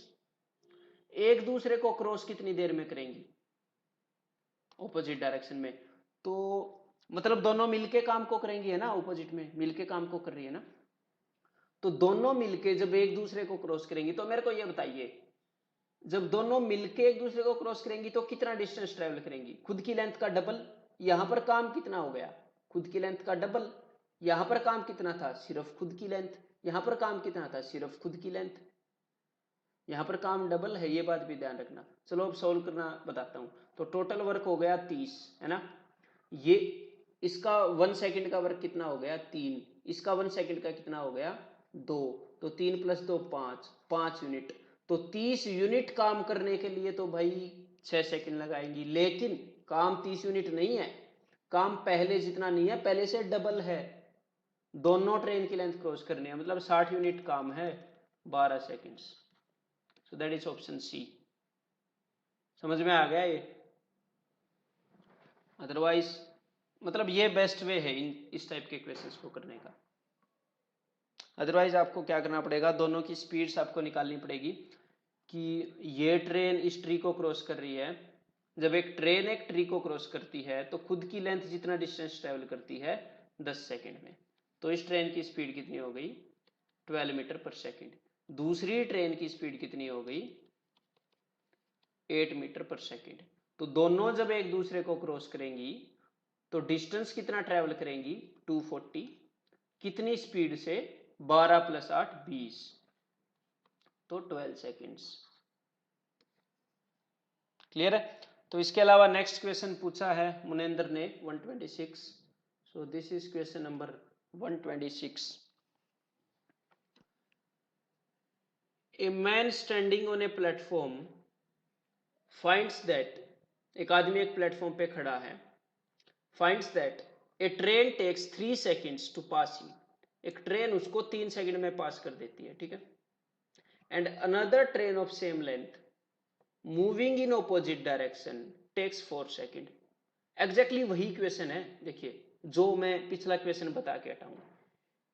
Speaker 1: एक दूसरे को क्रॉस कितनी देर में करेंगी? ऑपोजिट डायरेक्शन में, तो मतलब दोनों मिलके काम को करेंगी, है ना, ऑपोजिट में मिलके काम को कर रही है ना, तो दोनों मिलके जब एक दूसरे को क्रॉस करेंगी, तो मेरे को ये बताइए, जब दोनों मिलके एक दूसरे को क्रॉस करेंगी तो कितना डिस्टेंस ट्रेवल करेंगी? खुद की लेंथ का डबल। यहां पर काम कितना हो गया? खुद की लेंथ का डबल। यहां पर काम कितना था? सिर्फ खुद की लेंथ। यहां पर काम कितना था? सिर्फ खुद की लेंथ। यहाँ पर काम डबल है, ये बात भी ध्यान रखना। चलो अब सॉल्व करना बताता हूँ। तो टोटल वर्क हो गया 30, है ना। ये इसका 1 सेकंड का वर्क कितना हो गया 3, इसका 1 सेकंड का कितना हो गया 2, तो 3 + 2 5 यूनिट। तो 30 यूनिट काम करने के लिए तो भाई 6 सेकंड लगाएंगी, लेकिन काम 30 यूनिट नहीं है, काम पहले जितना नहीं है, पहले से डबल है। दोनों ट्रेन की लेंथ क्रॉस करनी है, मतलब 60 यूनिट काम है 12 seconds. So that is option C. समझ में आ गया ये? अदरवाइज मतलब ये बेस्ट वे है इस टाइप के क्वेश्चंस को करने का। अदरवाइज आपको क्या करना पड़ेगा, दोनों की स्पीड्स आपको निकालनी पड़ेगी कि ये ट्रेन इस ट्री को क्रॉस कर रही है। जब एक ट्रेन एक ट्री को क्रॉस करती है तो खुद की लेंथ जितना डिस्टेंस ट्रेवल करती है 10 सेकंड में, तो इस ट्रेन की स्पीड कितनी हो गई 12 मीटर पर सेकंड। दूसरी ट्रेन की स्पीड कितनी हो गई 8 मीटर पर सेकंड। तो दोनों जब एक दूसरे को क्रॉस करेंगी तो डिस्टेंस कितना ट्रेवल करेंगी 240, कितनी स्पीड से 12 + 8 20, तो 12 सेकंड्स। क्लियर है? तो इसके अलावा नेक्स्ट क्वेश्चन पूछा है मुनेंद्र ने 126। So this is question number 126। A man standing on a platform finds that, एक आदमी एक प्लेटफॉर्म पे खड़ा है, finds that a train takes 3 seconds to pass him, एक ट्रेन उसको 3 सेकंड में पास कर देती है, ठीक है। And another train of same length moving in opposite direction takes 4 second. Exactly वही क्वेश्चन है, देखिए जो मैं पिछला क्वेश्चन बता के हटाऊंगा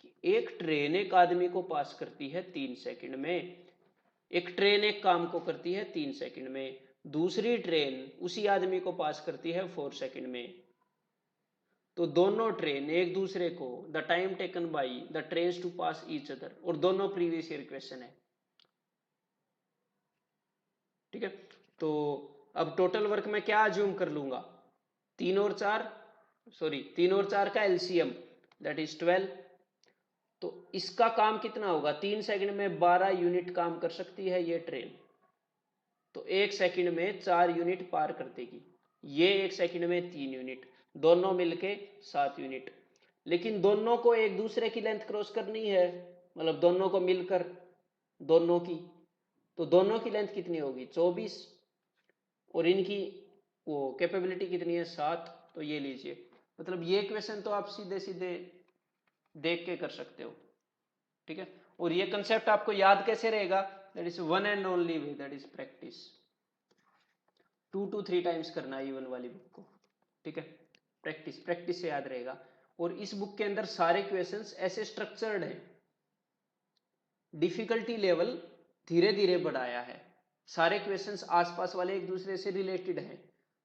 Speaker 1: कि एक ट्रेन एक आदमी को पास करती है 3 सेकंड में, एक ट्रेन एक काम को करती है 3 सेकंड में, दूसरी ट्रेन उसी आदमी को पास करती है 4 सेकंड में। तो दोनों ट्रेन एक दूसरे को the time taken by the trains to pass each other, और दोनों प्रीवियस ईयर क्वेश्चन है, ठीक है। तो अब टोटल वर्क में क्या अज्यूम कर लूंगा, 3 और 4 का एलसीएम दैट इज 12। तो इसका काम कितना होगा, 3 सेकंड में 12 यूनिट काम कर सकती है ये ट्रेन, तो 1 सेकंड में 4 यूनिट पार कर देगी, ये 1 सेकंड में 3 यूनिट, दोनों मिलके 7 यूनिट। लेकिन दोनों को एक दूसरे की लेंथ क्रॉस करनी है, मतलब दोनों को मिलकर दोनों की, तो दोनों की लेंथ कितनी होगी 24, और इनकी वो कैपेबिलिटी कितनी है 7, तो ये लीजिए। मतलब ये क्वेश्चन तो आप सीधे सीधे देख के कर सकते हो, ठीक है। और ये कंसेप्ट आपको याद कैसे रहेगा, that is one and only way, that is practice. 2 to 3 times करना है इवन वाली बुक को, ठीक है। प्रैक्टिस प्रैक्टिस से याद रहेगा। और इस बुक के अंदर सारे क्वेश्चंस ऐसे स्ट्रक्चर्ड है, डिफिकल्टी लेवल धीरे धीरे बढ़ाया है, सारे क्वेश्चंस आसपास वाले एक दूसरे से रिलेटेड हैं,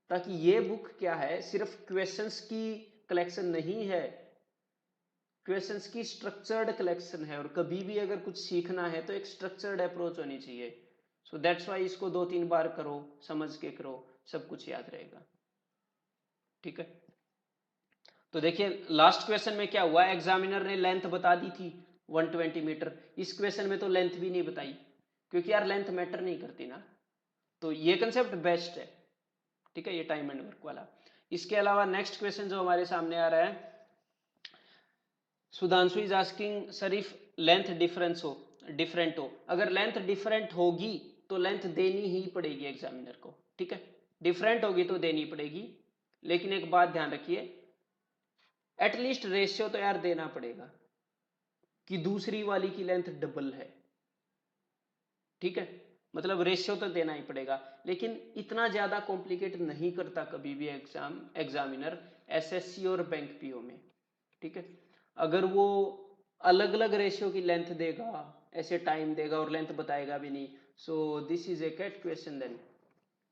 Speaker 1: ताकि ये बुक क्या है सिर्फ क्वेश्चंस की कलेक्शन नहीं है, क्वेश्चंस की स्ट्रक्चर्ड कलेक्शन है। और कभी भी अगर कुछ सीखना है तो एक स्ट्रक्चर्ड अप्रोच होनी चाहिए। सो दैट्स वाई इसको 2-3 बार करो, समझ के करो, सब कुछ याद रहेगा, ठीक है। तो देखिए लास्ट क्वेश्चन में क्या हुआ, एग्जामिनर ने लेंथ बता दी थी 120 मीटर, इस क्वेश्चन में तो लेंथ भी नहीं बताई, क्योंकि यार लेंथ मैटर नहीं करती ना। तो ये कंसेप्ट बेस्ट है, ठीक है, ये टाइम एंड वर्क वाला। इसके अलावा नेक्स्ट क्वेश्चन जो हमारे सामने आ रहा है, Sudhanshu is asking sir if length different हो, अगर लेंथ डिफरेंट होगी तो लेंथ देनी ही पड़ेगी एग्जामिनर को, ठीक है। डिफरेंट होगी तो देनी पड़ेगी, लेकिन एक बात ध्यान रखिए, एटलीस्ट रेशियो तो यार देना पड़ेगा कि दूसरी वाली की लेंथ डबल है, ठीक है। मतलब रेशियो तो देना ही पड़ेगा, लेकिन इतना ज्यादा कॉम्प्लिकेट नहीं करता कभी भी एग्जामिनर एसएससी और बैंक पीओ में, ठीक है। अगर वो अलग अलग रेशियो की लेंथ देगा, ऐसे टाइम देगा और लेंथ बताएगा भी नहीं, so this is a CAT question then,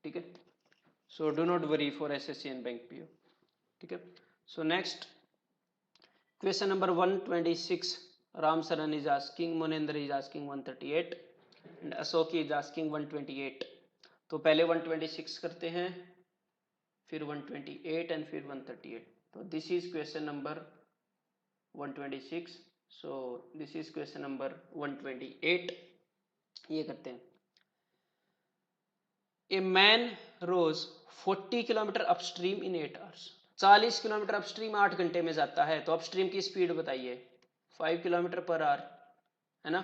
Speaker 1: ठीक है। So do not worry for SSC and bank PO, ठीक है। So next question number 126, Ram Saran is asking, Monendra is asking 138 and Asoki is asking 128। तो पहले 126 करते हैं, फिर 128 and फिर 138। तो this is question number 126, so this is question number 128। ये करते हैं, a man rows 40 kilometre upstream in 8 hours. 40 kilometre upstream 8 घंटे में जाता है, तो अपस्ट्रीम की स्पीड बताइए। 5 किलोमीटर पर आवर, है ना,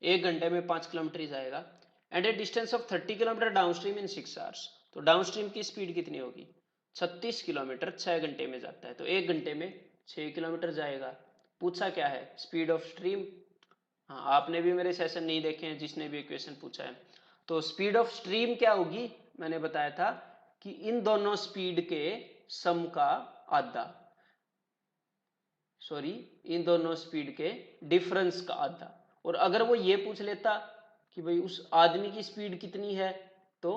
Speaker 1: 1 घंटे में 5 किलोमीटर ही जाएगा। And A distance of 30 kilometre downstream in 6 hours, तो डाउनस्ट्रीम की स्पीड कितनी होगी? 36 किलोमीटर 6 घंटे में जाता है, तो 1 घंटे में 6 किलोमीटर जाएगा। पूछा क्या है? Speed of stream. हाँ, आपने भी मेरे सेशन नहीं देखे हैं जिसने भी क्वेश्चन पूछा है। तो स्पीड ऑफ स्ट्रीम क्या होगी? मैंने बताया था कि इन दोनों स्पीड के सम का आधा, सॉरी, इन दोनों स्पीड के डिफरेंस का आधा। और अगर वो ये पूछ लेता कि भाई उस आदमी की स्पीड कितनी है, तो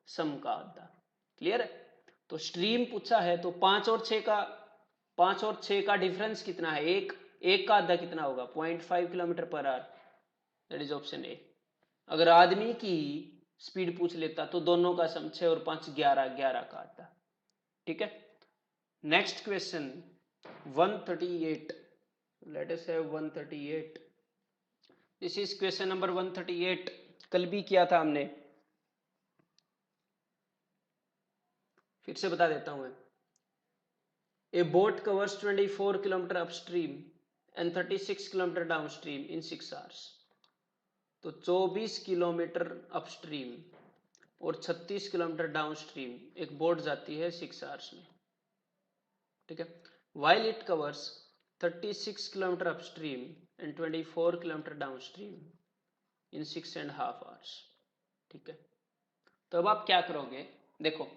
Speaker 1: सम का आधा। क्लियर है? तो स्ट्रीम पूछा है, तो 5 और 6 का डिफरेंस कितना है? एक का आधा कितना होगा? 0.5 kilometre per our. That is option A. अगर आदमी की स्पीड पूछ लेता तो दोनों का सम 6 और 5 11, 11 का आता। ठीक है, next question 138। Let us have 138। This is question number 138। कल भी किया था हमने, फिर से बता देता हूं मैं। ए boat covers 24 kilometre upstream and 36 kilometre downstream in 6 hours. तो 24 किलोमीटर अपस्ट्रीम और 36 किलोमीटर डाउनस्ट्रीम एक बोट जाती है 6 आवर्स में। ठीक है, while it covers 36 kilometre upstream and 24 kilometre downstream in 6.5 hours. ठीक है, तो अब आप क्या करोगे? देखो,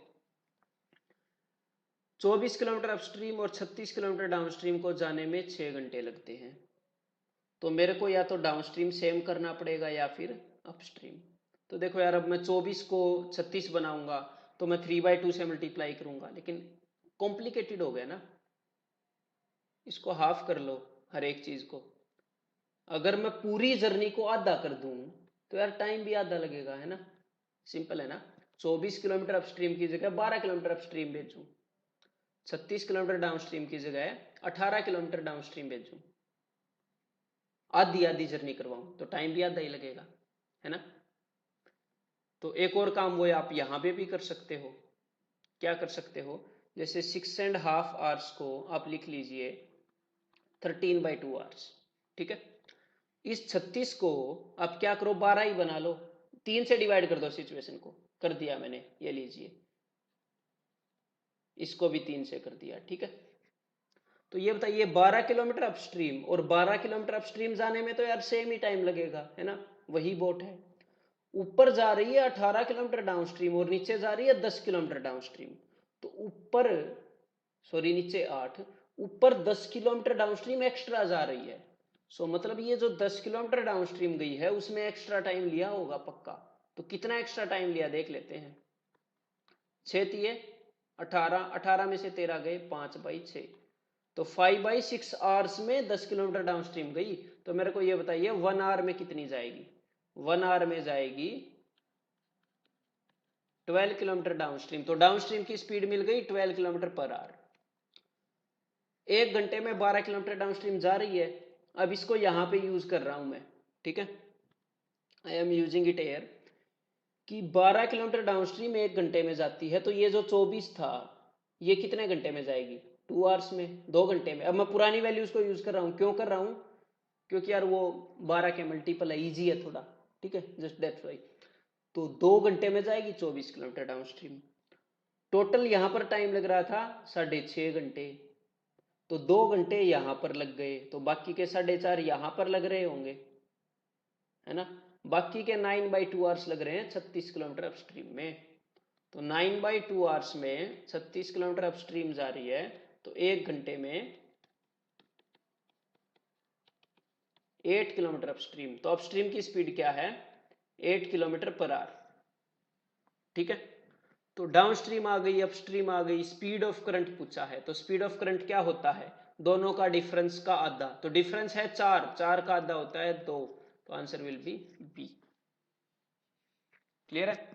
Speaker 1: 24 किलोमीटर अपस्ट्रीम और 36 किलोमीटर डाउनस्ट्रीम को जाने में 6 घंटे लगते हैं, तो मेरे को या तो डाउनस्ट्रीम सेम करना पड़ेगा या फिर अपस्ट्रीम। तो देखो यार, अब मैं 24 को 36 बनाऊंगा तो मैं 3/2 से मल्टीप्लाई करूंगा, लेकिन कॉम्प्लिकेटेड हो गया ना। इसको हाफ कर लो हर एक चीज को। अगर मैं पूरी जर्नी को आधा कर दूं तो यार टाइम भी आधा लगेगा, है ना। सिंपल है ना। 24 किलोमीटर अपस्ट्रीम की जगह 12 किलोमीटर अपस्ट्रीम भेजूं, 36 किलोमीटर डाउनस्ट्रीम की जगह 18 किलोमीटर डाउनस्ट्रीम भेजूं, आधी आधी जर्नी करवाऊं, तो टाइम भी आधा ही लगेगा, है ना। तो एक और काम वो आप यहां पे भी कर सकते हो। क्या कर सकते हो? जैसे 6.5 आवर्स को आप लिख लीजिए 13/2 आवर्स। ठीक है, इस 36 को आप क्या करो, 12 ही बना लो, 3 से डिवाइड कर दो। सिचुएशन को कर दिया मैंने, ये लीजिए, इसको भी 3 से कर दिया। ठीक है, तो ये बताइए 12 किलोमीटर अपस्ट्रीम और 12 किलोमीटर अपस्ट्रीम जाने में तो यार सेम ही टाइम लगेगा, है ना, वही बोट है। ऊपर जा रही है 18 किलोमीटर डाउनस्ट्रीम और नीचे जा रही है 10 किलोमीटर डाउनस्ट्रीम, तो ऊपर, सॉरी, नीचे 8, ऊपर 10 किलोमीटर डाउनस्ट्रीम एक्स्ट्रा जा रही है। सो मतलब ये जो 10 किलोमीटर डाउनस्ट्रीम गई है उसमें एक्स्ट्रा टाइम लिया होगा पक्का। तो कितना एक्स्ट्रा टाइम लिया देख लेते हैं। 6 दिए 18, 18 में से 13 गए, 5/6, तो 5/6 आवर्स में 10 किलोमीटर डाउनस्ट्रीम गई। तो मेरे को ये बताइए 1 आवर में कितनी जाएगी? 1 आवर में जाएगी 12 किलोमीटर डाउनस्ट्रीम। तो डाउनस्ट्रीम की स्पीड मिल गई 12 किलोमीटर पर आवर। 1 घंटे में 12 किलोमीटर डाउनस्ट्रीम जा रही है। अब इसको यहां पे यूज कर रहा हूं मैं। ठीक है, I am using it air कि 12 किलोमीटर डाउनस्ट्रीम 1 घंटे में जाती है, तो ये जो 24 था ये कितने घंटे में जाएगी? 2 आवर्स में, 2 घंटे में। अब मैं पुरानी वैल्यूज को यूज कर रहा हूँ। क्यों कर रहा हूँ? क्योंकि यार वो 12 के मल्टीपल है, ईजी है थोड़ा। ठीक है, जस्ट दैट्स वाई। तो 2 घंटे में जाएगी 24 किलोमीटर डाउनस्ट्रीम। टोटल यहां पर टाइम लग रहा था 6.5 घंटे, तो 2 घंटे यहां पर लग गए, तो बाकी के 4.5 यहां पर लग रहे होंगे, है ना। बाकी के 9/2 आवर्स लग रहे हैं 36 किलोमीटर अपस्ट्रीम में। तो 9/2 आवर्स में 36 किलोमीटर अपस्ट्रीम जा रही है, तो 1 घंटे में 8 किलोमीटर अपस्ट्रीम। तो अपस्ट्रीम की स्पीड क्या है? 8 किलोमीटर पर आवर। ठीक है, तो डाउनस्ट्रीम आ गई, अपस्ट्रीम आ गई। स्पीड ऑफ करंट पूछा है, तो स्पीड ऑफ करंट क्या होता है? दोनों का डिफरेंस का आधा। तो डिफरेंस है 4, 4 का आधा होता है 2, तो answer will be B. Clear है?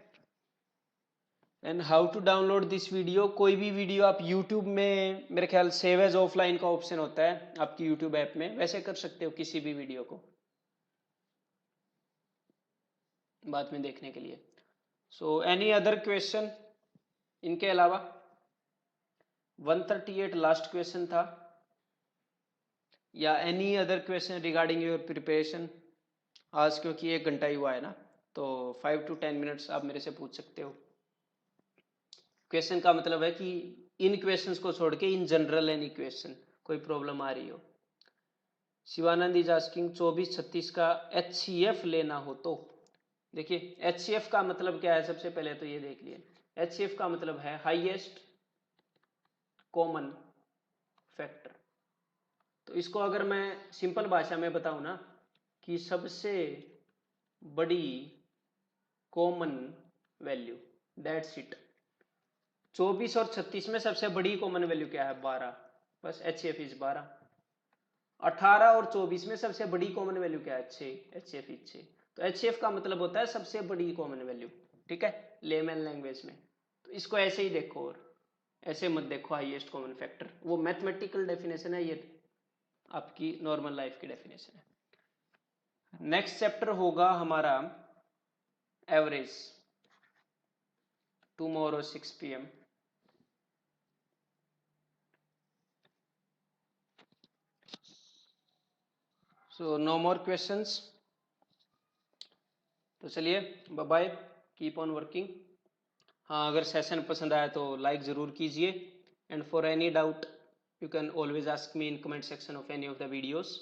Speaker 1: And how to download this video? कोई भी वीडियो आप यूट्यूब में, मेरे ख्याल सेव एज ऑफलाइन का ऑप्शन होता है आपकी यूट्यूब ऐप में, वैसे कर सकते हो किसी भी वीडियो को बाद में देखने के लिए। सो एनी अदर क्वेश्चन इनके अलावा? 138 लास्ट क्वेश्चन था, या any other question regarding your preparation? आज क्योंकि 1 घंटा ही हुआ है ना, तो 5 to 10 मिनट्स आप मेरे से पूछ सकते हो। क्वेश्चन का मतलब है कि इन क्वेश्चंस को छोड़ के इन जनरल एनी क्वेश्चन, कोई प्रॉब्लम आ रही हो। शिवानंद इज आस्किंग 24-36 का HCF लेना हो तो? देखिए HCF का मतलब क्या है, सबसे पहले तो ये देख लिए। HCF का मतलब है हाईएस्ट कॉमन फैक्टर। तो इसको अगर मैं सिंपल भाषा में बताऊं ना, कि सबसे बड़ी कॉमन वैल्यू, दैट्स इट। 24 और 36 में सबसे बड़ी कॉमन वैल्यू क्या है? 12। बस HCF इज 12। 18 और 24 में सबसे बड़ी कॉमन वैल्यू क्या है? 6। HCF is 6। तो HCF का मतलब होता है सबसे बड़ी कॉमन वैल्यू, ठीक है, लेमन लैंग्वेज में। तो इसको ऐसे ही देखो, और ऐसे मत देखो हाईएस्ट कॉमन फैक्टर, वो मैथमेटिकल डेफिनेशन है, ये आपकी नॉर्मल लाइफ की डेफिनेशन है। नेक्स्ट चैप्टर होगा हमारा average, tomorrow 6 PM। So no more questions. तो चलिए bye bye, keep on working. हाँ, अगर सेशन पसंद आया तो लाइक ज़रूर कीजिए, and for any doubt you can always ask me in comment section of any of the videos.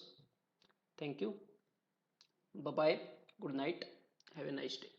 Speaker 1: Thank you, bye bye, good night, have a nice day.